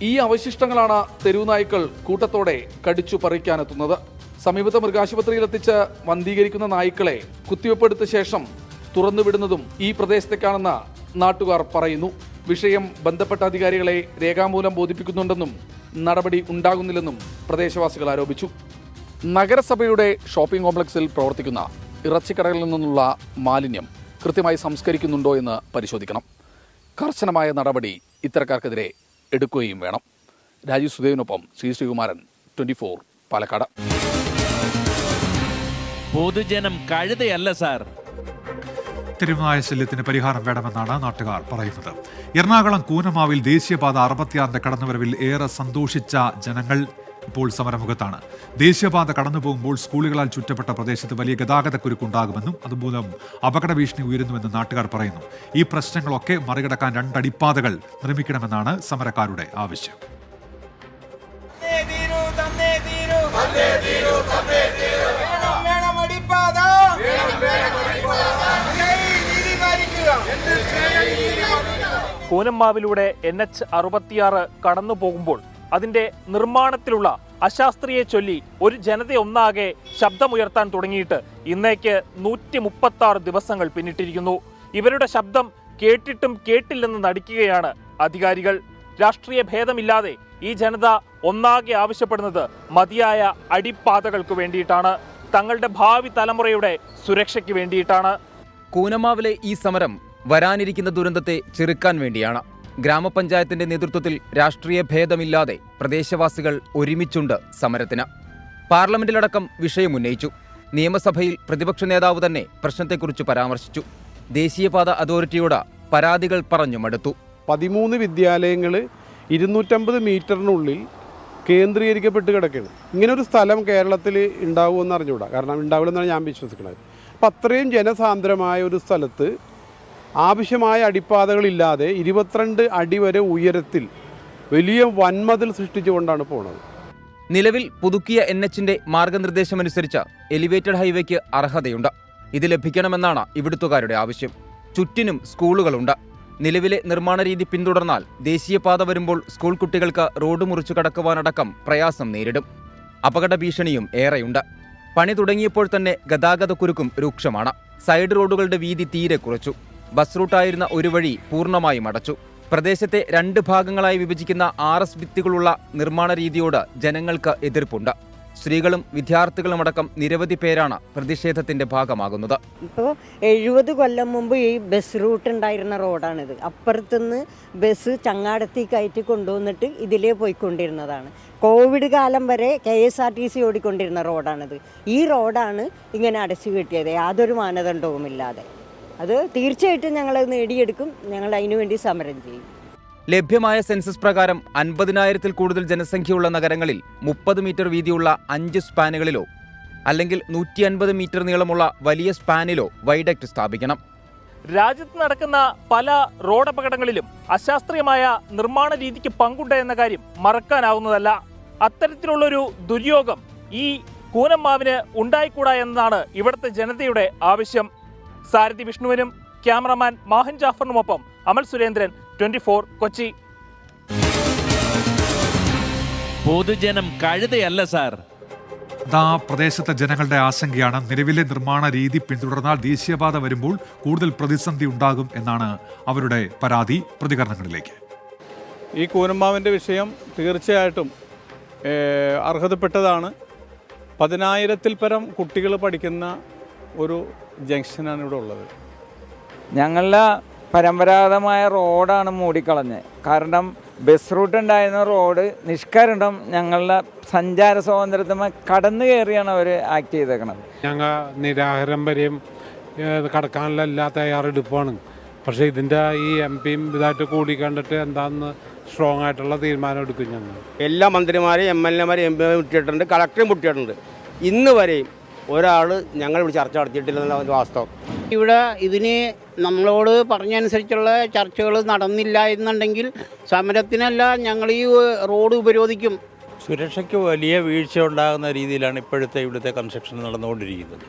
ഈ അവശിഷ്ടങ്ങളാണ് തെരുവുനായ്ക്കൾ കൂട്ടത്തോടെ കടിച്ചു പറിക്കാനെത്തുന്നത്. സമീപത്തെ മൃഗാശുപത്രിയിലെത്തിച്ച് വന്ധീകരിക്കുന്ന നായ്ക്കളെ കുത്തിവെപ്പെടുത്ത ശേഷം തുറന്നുവിടുന്നതും ഈ പ്രദേശത്തേക്കാണെന്ന് നാട്ടുകാർ പറയുന്നു. വിഷയം ബന്ധപ്പെട്ട അധികാരികളെ രേഖാമൂലം ബോധിപ്പിക്കുന്നുണ്ടെന്നും നടപടി ഉണ്ടാകുന്നില്ലെന്നും പ്രദേശവാസികൾ ആരോപിച്ചു. നഗരസഭയുടെ ഷോപ്പിംഗ് കോംപ്ലക്സിൽ പ്രവർത്തിക്കുന്ന ഇറച്ചിക്കടകളിൽ നിന്നുള്ള മാലിന്യം കൃത്യമായി സംസ്കരിക്കുന്നുണ്ടോ എന്ന് പരിശോധിക്കണം. കർശനമായ നടപടി ഇത്തരക്കാർക്കെതിരെ എടുക്കുകയും വേണം. രാജീവ് സുദേവിനൊപ്പം ശ്രീകുമാരൻ, 24 പാലക്കാട്. പൊതുജനം കഴുതയല്ല സാർ. തെരുവുനായ ശല്യത്തിന് പരിഹാരം വേണമെന്നാണ് നാട്ടുകാർ പറയുന്നത്. എറണാകുളം കൂനമാവിൽ ദേശീയപാത 66 കടന്നുവരവിൽ ഏറെ സന്തോഷിച്ച ജനങ്ങൾ ഇപ്പോൾ സമരമുഖത്താണ്. ദേശീയപാത കടന്നു പോകുമ്പോൾ സ്കൂളുകളാൽ ചുറ്റപ്പെട്ട പ്രദേശത്ത് വലിയ ഗതാഗതക്കുരുക്കുണ്ടാകുമെന്നും അതുമൂലം അപകട ഭീഷണി ഉയരുന്നുവെന്നും നാട്ടുകാർ പറയുന്നു. ഈ പ്രശ്നങ്ങളൊക്കെ മറികടക്കാൻ 2 അടിപ്പാതകൾ നിർമ്മിക്കണമെന്നാണ് സമരക്കാരുടെ ആവശ്യം. കൂനമ്മാവിലൂടെ NH 66 കടന്നു പോകുമ്പോൾ അതിന്റെ നിർമ്മാണത്തിലുള്ള അശാസ്ത്രീയെ ചൊല്ലി ഒരു ജനതയൊന്നാകെ ശബ്ദമുയർത്താൻ തുടങ്ങിയിട്ട് ഇന്നേക്ക് 136 ദിവസങ്ങൾ പിന്നിട്ടിരിക്കുന്നു. ഇവരുടെ ശബ്ദം കേട്ടിട്ടും കേട്ടില്ലെന്ന് നടിക്കുകയാണ് അധികാരികൾ. രാഷ്ട്രീയ ഭേദമില്ലാതെ ഈ ജനത ഒന്നാകെ ആവശ്യപ്പെടുന്നത് മതിയായ അടിപ്പാതകൾക്ക് വേണ്ടിയിട്ടാണ്. തങ്ങളുടെ ഭാവി തലമുറയുടെ സുരക്ഷയ്ക്ക് വേണ്ടിയിട്ടാണ്. കൂനമാവിലെ ഈ സമരം വരാനിരിക്കുന്ന ദുരന്തത്തെ ചെറുക്കാൻ വേണ്ടിയാണ്. ഗ്രാമപഞ്ചായത്തിന്റെ നേതൃത്വത്തിൽ രാഷ്ട്രീയ ഭേദമില്ലാതെ പ്രദേശവാസികൾ ഒരുമിച്ചുണ്ട് സമരത്തിന്. പാർലമെന്റിലടക്കം വിഷയമുന്നയിച്ചു. നിയമസഭയിൽ പ്രതിപക്ഷ നേതാവ് തന്നെ പ്രശ്നത്തെക്കുറിച്ച് പരാമർശിച്ചു. ദേശീയപാത അതോറിറ്റിയോട് പരാതികൾ പറഞ്ഞു മടുത്തു. 13 വിദ്യാലയങ്ങൾ 250 മീറ്ററിനുള്ളിൽ കേന്ദ്രീകരിക്കപ്പെട്ട് കിടക്കുകയാണ്. ഇങ്ങനൊരു സ്ഥലം കേരളത്തിൽ ഉണ്ടാവുമെന്ന് അറിഞ്ഞുകൂടാ. കാരണം ഉണ്ടാവില്ലെന്നാണ് ഞാൻ വിശ്വസിക്കുന്നത്. അപ്പം അത്രയും ജനസാന്ദ്രമായ ഒരു സ്ഥലത്ത് ആവശ്യമായ അടിപ്പാതകളില്ലാതെ 22 അടി വരെ ഉയരത്തിൽ വലിയ വൻമതിൽ സൃഷ്ടിച്ചുകൊണ്ടാണ് പോണത്. നിലവിൽ പുതുക്കിയ NHന്റെ മാർഗനിർദ്ദേശമനുസരിച്ച് എലിവേറ്റഡ് ഹൈവേക്ക് അർഹതയുണ്ട്. ഇത് ലഭിക്കണമെന്നാണ് ഇവിടുത്തുകാരുടെ ആവശ്യം. ചുറ്റിനും സ്കൂളുകളുണ്ട്. നിലവിലെ നിർമ്മാണ രീതി പിന്തുടർന്നാൽ ദേശീയപാത വരുമ്പോൾ സ്കൂൾ കുട്ടികൾക്ക് റോഡ് മുറിച്ചു കടക്കുവാനടക്കം പ്രയാസം നേരിടും. അപകട ഭീഷണിയും ഏറെയുണ്ട്. പണി തുടങ്ങിയപ്പോൾ തന്നെ ഗതാഗതക്കുരുക്കും രൂക്ഷമാണ്. സൈഡ് റോഡുകളുടെ വീതി തീരെ കുറച്ചു. ബസ് റൂട്ടായിരുന്ന ഒരു വഴി പൂർണ്ണമായും അടച്ചു. പ്രദേശത്തെ 2 ഭാഗങ്ങളായി വിഭജിക്കുന്ന RS ഭിത്തികളുള്ള നിർമ്മാണ രീതിയോട് ജനങ്ങൾക്ക് എതിർപ്പുണ്ട്. സ്ത്രീകളും വിദ്യാർത്ഥികളുമടക്കം നിരവധി പേരാണ് പ്രതിഷേധത്തിന്റെ ഭാഗമാകുന്നത്. ഇപ്പോൾ 70 കൊല്ലം മുമ്പ് ഈ ബസ് റൂട്ട് ഉണ്ടായിരുന്ന റോഡാണിത്. അപ്പുറത്തുനിന്ന് ബസ് ചങ്ങാടത്തി കയറ്റി കൊണ്ടുവന്നിട്ട് ഇതിലേ പോയിക്കൊണ്ടിരുന്നതാണ്. കോവിഡ് കാലം വരെ KSRTC ഓടിക്കൊണ്ടിരുന്ന റോഡാണിത്. ഈ റോഡാണ് ഇങ്ങനെ അടച്ചു കെട്ടിയത്, യാതൊരു മാനദണ്ഡവുമില്ലാതെ. അത് തീർച്ചയായിട്ടും ഞങ്ങൾ നേടിയെടുക്കും. ഞങ്ങൾ അതിനുവേണ്ടി സമരം ചെയ്യും. ലഭ്യമായ സെൻസസ് പ്രകാരം 50,000-ൽ കൂടുതൽ ജനസംഖ്യയുള്ള നഗരങ്ങളിൽ 30 മീറ്റർ വീതിയുള്ള 5 സ്പാനുകളിലോ അല്ലെങ്കിൽ 150 മീറ്റർ നീളമുള്ള വലിയ സ്പാനിലോ വൈഡക്ട് സ്ഥാപിക്കണം. രാജ്യത്ത് നടക്കുന്ന പല റോഡപകടങ്ങളിലും അശാസ്ത്രീയമായ നിർമ്മാണ രീതിക്ക് പങ്കുണ്ട് എന്ന കാര്യം മറക്കാനാവുന്നതല്ല. അത്തരത്തിലുള്ളൊരു ദുര്യോഗം ഈ കൂനമ്മാവിന് ഉണ്ടായിക്കൂടാ എന്നതാണ് ഇവിടുത്തെ ജനതയുടെ ആവശ്യം. സാരഥി വിഷ്ണുവിനും ക്യാമറമാൻ മാഹൻ ജാഫറിനുമൊപ്പം അമൽ സുരേന്ദ്രൻ, 24 കൊച്ചി. പൊതുജനം കഴുതയല്ല സാർ. പ്രദേശത്തെ ജനങ്ങളുടെ ആശങ്കയാണ്. നിലവിലെ നിർമ്മാണ രീതി പിന്തുടർന്നാൽ ദേശീയപാത വരുമ്പോൾ കൂടുതൽ പ്രതിസന്ധി ഉണ്ടാകും എന്നാണ് അവരുടെ പരാതി. പ്രതികരണങ്ങളിലേക്ക്. ഈ കൂനമ്മാവിൻ്റെ വിഷയം തീർച്ചയായിട്ടും അർഹതപ്പെട്ടതാണ്. 10,000-ൽ പരം കുട്ടികൾ പഠിക്കുന്ന ഒരു ജംഗ്ഷനാണ് ഇവിടെ ഉള്ളത്. ഞങ്ങളുടെ പരമ്പരാഗതമായ റോഡാണ് മൂടിക്കളഞ്ഞത്. കാരണം ബസ് റൂട്ട് ഉണ്ടായിരുന്ന റോഡ് നിഷ്കരണം ഞങ്ങളുടെ സഞ്ചാര സ്വാതന്ത്ര്യത്തിന് കടന്നു കയറിയാണ് അവർ ആക്ട് ചെയ്തേക്കണത്. ഞങ്ങൾ നിരാഹാരം വരെയും കടക്കാനുള്ള എല്ലാ തയ്യാറെടുപ്പാണ്. പക്ഷേ ഇതിൻ്റെ ഈ MP ഇതായിട്ട് കൂടി കണ്ടിട്ട് എന്താണെന്ന് സ്ട്രോങ് ആയിട്ടുള്ള തീരുമാനം എടുക്കും. ഞങ്ങൾ എല്ലാ മന്ത്രിമാരെയും MLA-മാരെയും MP വിട്ടിട്ടുണ്ട്, കളക്ടറും വിട്ടിട്ടുണ്ട്. ഇന്ന് വരെയും ഒരാൾ ഞങ്ങൾ ഇവിടെ ചർച്ച നടത്തിയിട്ടില്ലെന്നുള്ള വാസ്തവം. ഇവിടെ ഇതിന് നമ്മളോട് പറഞ്ഞനുസരിച്ചുള്ള ചർച്ചകൾ നടന്നില്ല എന്നുണ്ടെങ്കിൽ സമരത്തിനല്ല, ഞങ്ങൾ ഈ റോഡ് ഉപരോധിക്കും. സുരക്ഷയ്ക്ക് വലിയ വീഴ്ച ഉണ്ടാകുന്ന രീതിയിലാണ് ഇപ്പോഴത്തെ ഇവിടുത്തെ കൺസ്ട്രക്ഷൻ നടന്നുകൊണ്ടിരിക്കുന്നത്.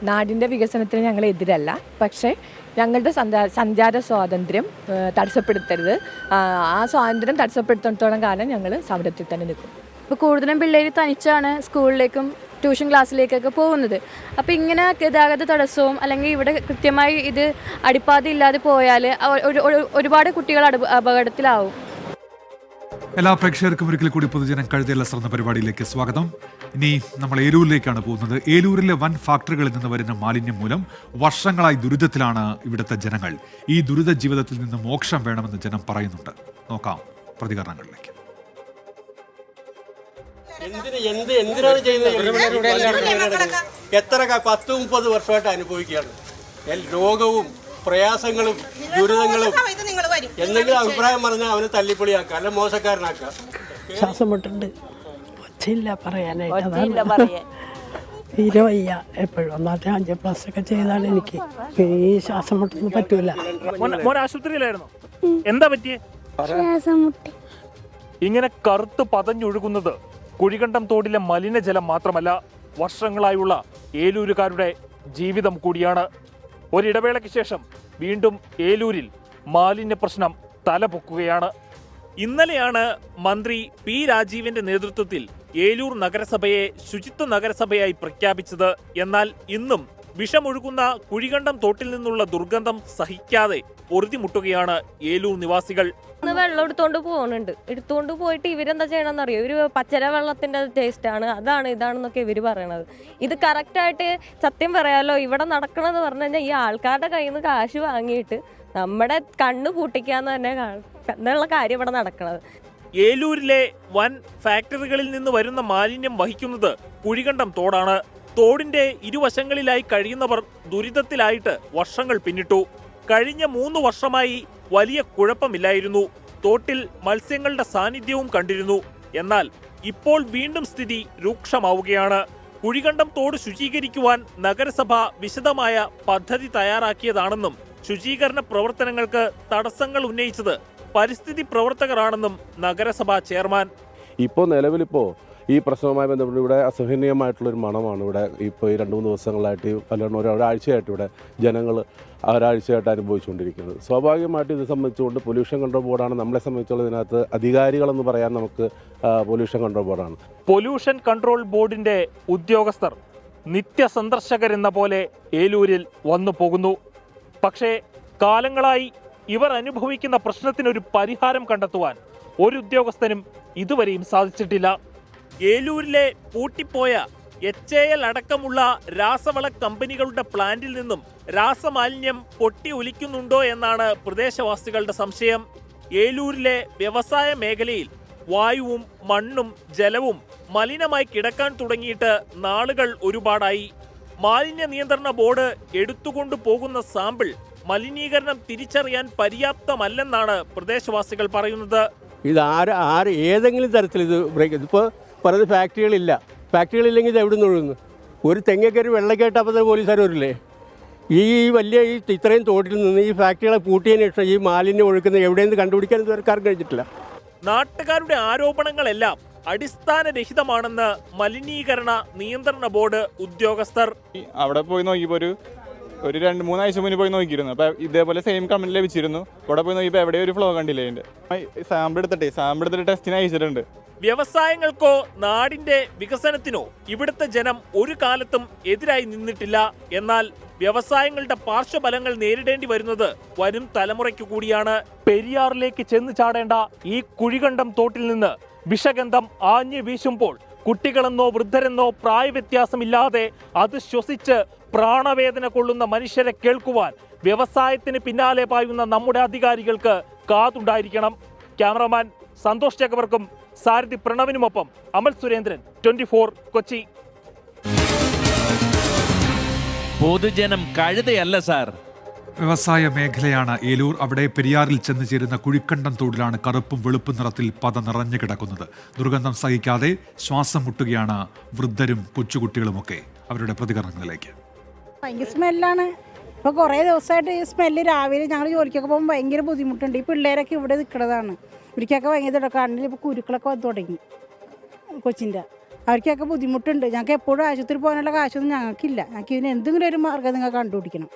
നാടിൻ്റെ വികസനത്തിന് ഞങ്ങൾ എതിരല്ല, പക്ഷേ ഞങ്ങളുടെ സഞ്ചാര സ്വാതന്ത്ര്യം തടസ്സപ്പെടുത്തരുത്. ആ സ്വാതന്ത്ര്യം തടസ്സപ്പെടുത്തിടത്തോളം കാലം ഞങ്ങൾ സമരത്തിൽ തന്നെ നിൽക്കും. ഇപ്പോൾ കൂടുതലും പിള്ളേർ തനിച്ചാണ് സ്കൂളിലേക്കും ട്യൂഷൻ ക്ലാസ്സിലേക്കൊക്കെ പോകുന്നത്. അപ്പോൾ ഇങ്ങനെ ഗതാഗത തടസ്സവും അല്ലെങ്കിൽ ഇവിടെ കൃത്യമായി ഇത് അടിപ്പാത ഇല്ലാതെ പോയാൽ ഒരുപാട് കുട്ടികൾ അപകടത്തിലാവും. എല്ലാ പ്രേക്ഷകർക്കും ഒരിക്കൽ കൂടി പൊതുജനം കഴുതയല്ല ശ്രദ്ധ പരിപാടിയിലേക്ക് സ്വാഗതം. ഇനി നമ്മൾ ഏലൂരിലേക്കാണ് പോകുന്നത്. ഏലൂരിലെ വൻ ഫാക്ടറികളിൽ നിന്ന് വരുന്ന മാലിന്യം മൂലം വർഷങ്ങളായി ദുരിതത്തിലാണ് ഇവിടുത്തെ ജനങ്ങൾ. ഈ ദുരിത ജീവിതത്തിൽ നിന്ന് മോക്ഷം വേണമെന്ന് ജനം പറയുന്നുണ്ട്. നോക്കാം പ്രതികരണങ്ങളിലേക്ക്. എന്തിനാണ് ചെയ്യുന്നത്? എത്ര 10-30 വർഷമായിട്ട് അനുഭവിക്കുകയാണ്. രോഗവും പ്രയാസങ്ങളും ദുരിതങ്ങളും. എന്തെങ്കിലും അഭിപ്രായം പറഞ്ഞാൽ അവനെ തല്ലിപ്പൊളിയാക്കുക, അല്ല മോശക്കാരനാക്കുക. ശ്വാസം മുട്ടുണ്ട്, ഒച്ചയില്ല പറയാനായിട്ട്. തീരെ വയ്യ എപ്പോഴും. ഒന്നാമത്തെ 5+ ഒക്കെ ചെയ്താണ് എനിക്ക്. ഈ ശ്വാസം മുട്ടൊന്നും പറ്റൂല. ആശുപത്രിയിലായിരുന്നു. എന്താ പറ്റിയേ? ഇങ്ങനെ കറുത്ത് പതഞ്ഞൊഴുകുന്നത് കുഴികണ്ടം തോടിലെ മലിനജലം മാത്രമല്ല, വർഷങ്ങളായുള്ള ഏലൂരുകാരുടെ ജീവിതം കൂടിയാണ്. ഒരിടവേളയ്ക്ക് ശേഷം വീണ്ടും ഏലൂരിൽ മാലിന്യ പ്രശ്നം തലപൊക്കുകയാണ്. ഇന്നലെയാണ് മന്ത്രി P. രാജീവിന്റെ നേതൃത്വത്തിൽ ഏലൂർ നഗരസഭയെ ശുചിത്വ നഗരസഭയായി പ്രഖ്യാപിച്ചത്. എന്നാൽ ഇന്നും വിഷമൊഴുകുന്ന കുഴികണ്ടം തോട്ടിൽ നിന്നുള്ള ദുർഗന്ധം സഹിക്കാതെ പൊറുതിമുട്ടുകയാണ് ഏലൂർ നിവാസികൾ. വെള്ളം എടുത്തോണ്ട് പോയിട്ട് ഇവരെന്താ ചെയ്യണമെന്ന് അറിയോ? ഇവര് പച്ചര വെള്ളത്തിന്റെ ടേസ്റ്റ് ആണ്, അതാണ് ഇതാണെന്നൊക്കെ ഇവര് പറയണത്. ഇത് കറക്റ്റായിട്ട് സത്യം പറയാലോ, ഇവിടെ നടക്കണമെന്ന് പറഞ്ഞു കഴിഞ്ഞാൽ ഈ ആൾക്കാരുടെ കയ്യിൽ നിന്ന് കാശ് വാങ്ങിയിട്ട് നമ്മുടെ കണ്ണ് പൂട്ടിക്കാന്ന് തന്നെ എന്നുള്ള കാര്യം ഇവിടെ നടക്കണത്. ഏലൂരിലെ വൻ ഫാക്ടറികളിൽ നിന്ന് വരുന്ന മാലിന്യം വഹിക്കുന്നത് കുഴികണ്ടം തോടാണ്. തോടിന്റെ ഇരുവശങ്ങളിലായി കഴിയുന്നവർ ദുരിതത്തിലായിട്ട് വർഷങ്ങൾ പിന്നിട്ടു. കഴിഞ്ഞ 3 വർഷമായി വലിയ കുഴപ്പമില്ലായിരുന്നു. തോട്ടിൽ മത്സ്യങ്ങളുടെ സാന്നിധ്യവും കണ്ടിരുന്നു. എന്നാൽ ഇപ്പോൾ വീണ്ടും സ്ഥിതി രൂക്ഷമാവുകയാണ്. കുഴികണ്ടം തോട് ശുചീകരിക്കുവാൻ നഗരസഭ വിശദമായ പദ്ധതി തയ്യാറാക്കിയതാണെന്നും ശുചീകരണ പ്രവർത്തനങ്ങൾക്ക് തടസ്സങ്ങൾ ഉന്നയിച്ചത് പരിസ്ഥിതി പ്രവർത്തകരാണെന്നും നഗരസഭാ ചെയർമാൻ. ഇപ്പോൾ നിലവിലിപ്പോൾ ഈ പ്രശ്നവുമായി ബന്ധപ്പെട്ട് ഇവിടെ അസഹനീയമായിട്ടുള്ളൊരു മണമാണ് ഇവിടെ ഇപ്പോൾ ഈ 2-3 ദിവസങ്ങളായിട്ട് ഒരാഴ്ചയായിട്ട് ഇവിടെ ജനങ്ങൾ ഒരാഴ്ചയായിട്ട് അനുഭവിച്ചുകൊണ്ടിരിക്കുന്നത്. സ്വാഭാവികമായിട്ട് ഇത് സംബന്ധിച്ചുകൊണ്ട് പൊല്യൂഷൻ കൺട്രോൾ ബോർഡാണ് നമ്മളെ സംബന്ധിച്ചുള്ള ഇതിനകത്ത് അധികാരികളെന്ന് പറയാൻ നമുക്ക് പൊല്യൂഷൻ കൺട്രോൾ ബോർഡാണ്. പൊല്യൂഷൻ കൺട്രോൾ ബോർഡിന്റെ ഉദ്യോഗസ്ഥർ നിത്യസന്ദർശകരെന്ന പോലെ ഏലൂരിൽ വന്നു പോകുന്നു. പക്ഷേ കാലങ്ങളായി ഇവർ അനുഭവിക്കുന്ന പ്രശ്നത്തിനൊരു പരിഹാരം കണ്ടെത്തുവാൻ ഒരു ഉദ്യോഗസ്ഥനും ഇതുവരെയും സാധിച്ചിട്ടില്ല. ഏലൂരിലെ പൂട്ടിപ്പോയ HAL അടക്കമുള്ള രാസവള കമ്പനികളുടെ പ്ലാന്റിൽ നിന്നും രാസമാലിന്യം പൊട്ടി ഒലിക്കുന്നുണ്ടോ എന്നാണ് പ്രദേശവാസികളുടെ സംശയം. ഏലൂരിലെ വ്യവസായ മേഖലയിൽ വായുവും മണ്ണും ജലവും മലിനമായി കിടക്കാൻ തുടങ്ങിയിട്ട് നാളുകൾ ഒരുപാടായി. മാലിന്യ നിയന്ത്രണ ബോർഡ് എടുത്തുകൊണ്ടു പോകുന്ന സാമ്പിൾ മലിനീകരണം തിരിച്ചറിയാൻ പര്യാപ്തമല്ലെന്നാണ് പ്രദേശവാസികൾ പറയുന്നത്. ഇത് ഏതെങ്കിലും തരത്തിൽ ഇത് ബ്രേക്ക് ഇപ്പോൾ പറയുന്നത് ഫാക്ടറികളില്ലെങ്കിൽ ഇത് എവിടെ നിന്ന് ഒഴുകുന്നു? ഒരു തെങ്ങേക്കറി വെള്ളക്കേട്ട് അപ്പോൾ തന്നെ പോലീസുകാർ വരില്ലേ? ഈ ഇത്രയും തോട്ടിൽ നിന്ന് ഈ ഫാക്ടറികളെ പൂട്ടിയതിന് ശേഷം ഈ മാലിന്യം ഒഴുക്കുന്നത് എവിടെയെന്ന് കണ്ടുപിടിക്കാൻ ഇതുവരെ കഴിഞ്ഞിട്ടില്ല. നാട്ടുകാരുടെ ആരോപണങ്ങളെല്ലാം അടിസ്ഥാനരഹിതമാണെന്ന് മലിനീകരണ നിയന്ത്രണ ബോർഡ് ഉദ്യോഗസ്ഥർ. അവിടെ പോയി നോക്കിയപ്പോൾ ഒരു 2-3 ആഴ്ച മുന്നേ പോയി നോക്കിയിരുന്നു. അപ്പോൾ ഇതേപോലെ സെയിം കമന്റ് ലഭിച്ചിരുന്നു. അവിടെ പോയി നോക്കിയപ്പോൾ എവിടെ ഒരു ഫ്ലോ കണ്ടില്ല. അതിൻ്റെ സാമ്പിൾ എടുത്തിട്ട് ടെസ്റ്റിന് അയച്ചിട്ടുണ്ട്. വ്യവസായങ്ങൾക്കോ നാടിന്റെ വികസനത്തിനോ ഇവിടുത്തെ ജനം ഒരു കാലത്തും എതിരായി നിന്നിട്ടില്ല. എന്നാൽ വ്യവസായങ്ങളുടെ പാർശ്വഫലങ്ങൾ നേരിടേണ്ടി വരുന്നത് വരും തലമുറയ്ക്ക് കൂടിയാണ്. പെരിയാറിലേക്ക് ചെന്ന് ചാടേണ്ട ഈ കുഴികണ്ടം തോട്ടിൽ നിന്ന് വിഷഗന്ധം ആഞ്ഞു വീശുമ്പോൾ കുട്ടികളെന്നോ വൃദ്ധരെന്നോ പ്രായവ്യത്യാസമില്ലാതെ അത് ശ്വസിച്ച് പ്രാണവേദന കൊള്ളുന്ന മനുഷ്യരെ കേൾക്കുവാൻ വ്യവസായത്തിന് പിന്നാലെ പായുന്ന നമ്മുടെ അധികാരികൾക്ക് കാതുണ്ടായിരിക്കണം. ക്യാമറമാൻ സന്തോഷ് ചക്കവർക്കും സാരഥി പ്രണവിനുമൊപ്പം അമൽ സുരേന്ദ്രൻ, 24 കൊച്ചി. പൊതുജനം കഴുതയല്ല സാർ. വ്യവസായ മേഖലയാണ് ഏലൂർ. അവിടെ പെരിയാറിൽ ചെന്ന് ചേരുന്ന കുഴിക്കണ്ടം തോടിലാണ് കറുപ്പും വെളുപ്പും നിറത്തിൽ പത നിറഞ്ഞു കിടക്കുന്നത്. ദുർഗന്ധം സഹിക്കാതെ ശ്വാസം മുട്ടുകയാണ് വൃദ്ധരും കൊച്ചുകുട്ടികളുമൊക്കെ. അവരുടെ പ്രതികരണങ്ങളിലേക്ക്. ഭയങ്കര സ്മെല്ലാണ്. ഇപ്പോൾ കുറേ ദിവസമായിട്ട് ഈ സ്മെല്ല് രാവിലെ ഞങ്ങൾ ജോലിക്കൊക്കെ പോകുമ്പോൾ ഭയങ്കര ബുദ്ധിമുട്ടുണ്ട്. ഈ പിള്ളേരൊക്കെ ഇവിടെ നിൽക്കുന്നതാണ്. ഇവർക്കൊക്കെ ഭയങ്കര കണ്ണിൽ ഇപ്പോൾ കുരുക്കളൊക്കെ വന്ന് തുടങ്ങി കൊച്ചിൻ്റെ. അവർക്കൊക്കെ ബുദ്ധിമുട്ടുണ്ട്. ഞങ്ങൾക്ക് എപ്പോഴും ആശുപത്രി പോകാനുള്ള കാശൊന്നും ഞങ്ങൾക്കില്ല. ഞങ്ങൾക്ക് ഇതിന് എന്തെങ്കിലും ഒരു മാർഗ്ഗം നിങ്ങൾ കണ്ടുപിടിക്കണം.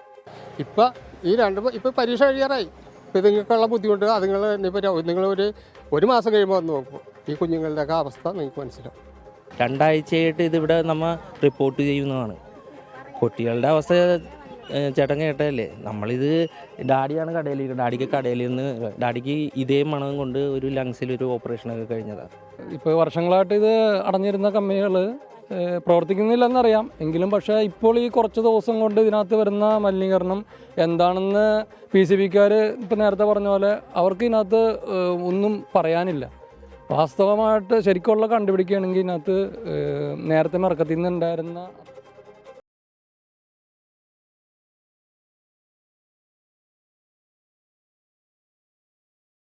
ഇപ്പോൾ പരീക്ഷ കഴിയാറായി. ഇപ്പോൾ നിങ്ങൾക്കുള്ള ബുദ്ധിമുട്ട് അതുങ്ങൾ നിങ്ങൾ ഒരു മാസം കഴിയുമ്പോൾ വന്ന് നോക്കും. ഈ കുഞ്ഞുങ്ങളുടെയൊക്കെ അവസ്ഥ നിങ്ങൾക്ക് മനസ്സിലാവും. 2 ആഴ്ചയായിട്ട് ഇതിവിടെ നമ്മൾ റിപ്പോർട്ട് ചെയ്യുന്നതാണ്. കുട്ടികളുടെ അവസ്ഥ ചേട്ടൻ കേട്ടതല്ലേ. നമ്മളിത് ഡാഡിയാണ് ഡാഡിക്ക് കടയിൽ നിന്ന് ഡാഡിക്ക് ഇതേ മണം കൊണ്ട് ഒരു ലങ്സിലൊരു ഓപ്പറേഷനൊക്കെ കഴിഞ്ഞതാണ്. ഇപ്പോൾ വർഷങ്ങളായിട്ട് ഇത് അടഞ്ഞിരുന്ന കമ്പനികൾ പ്രവർത്തിക്കുന്നില്ലെന്നറിയാം. എങ്കിലും പക്ഷേ ഇപ്പോൾ ഈ കുറച്ച് ദിവസം കൊണ്ട് ഇതിനകത്ത് വരുന്ന മലിനീകരണം എന്താണെന്ന് PCBക്കാർ ഇപ്പോൾ നേരത്തെ പറഞ്ഞ പോലെ അവർക്ക് ഇതിനകത്ത് ഒന്നും പറയാനില്ല. വാസ്തവമായിട്ട് ശരിക്കുള്ള കണ്ടുപിടിക്കുകയാണെങ്കിൽ ഇതിനകത്ത് നേരത്തെ മറക്കത്തിൽ നിന്നുണ്ടായിരുന്ന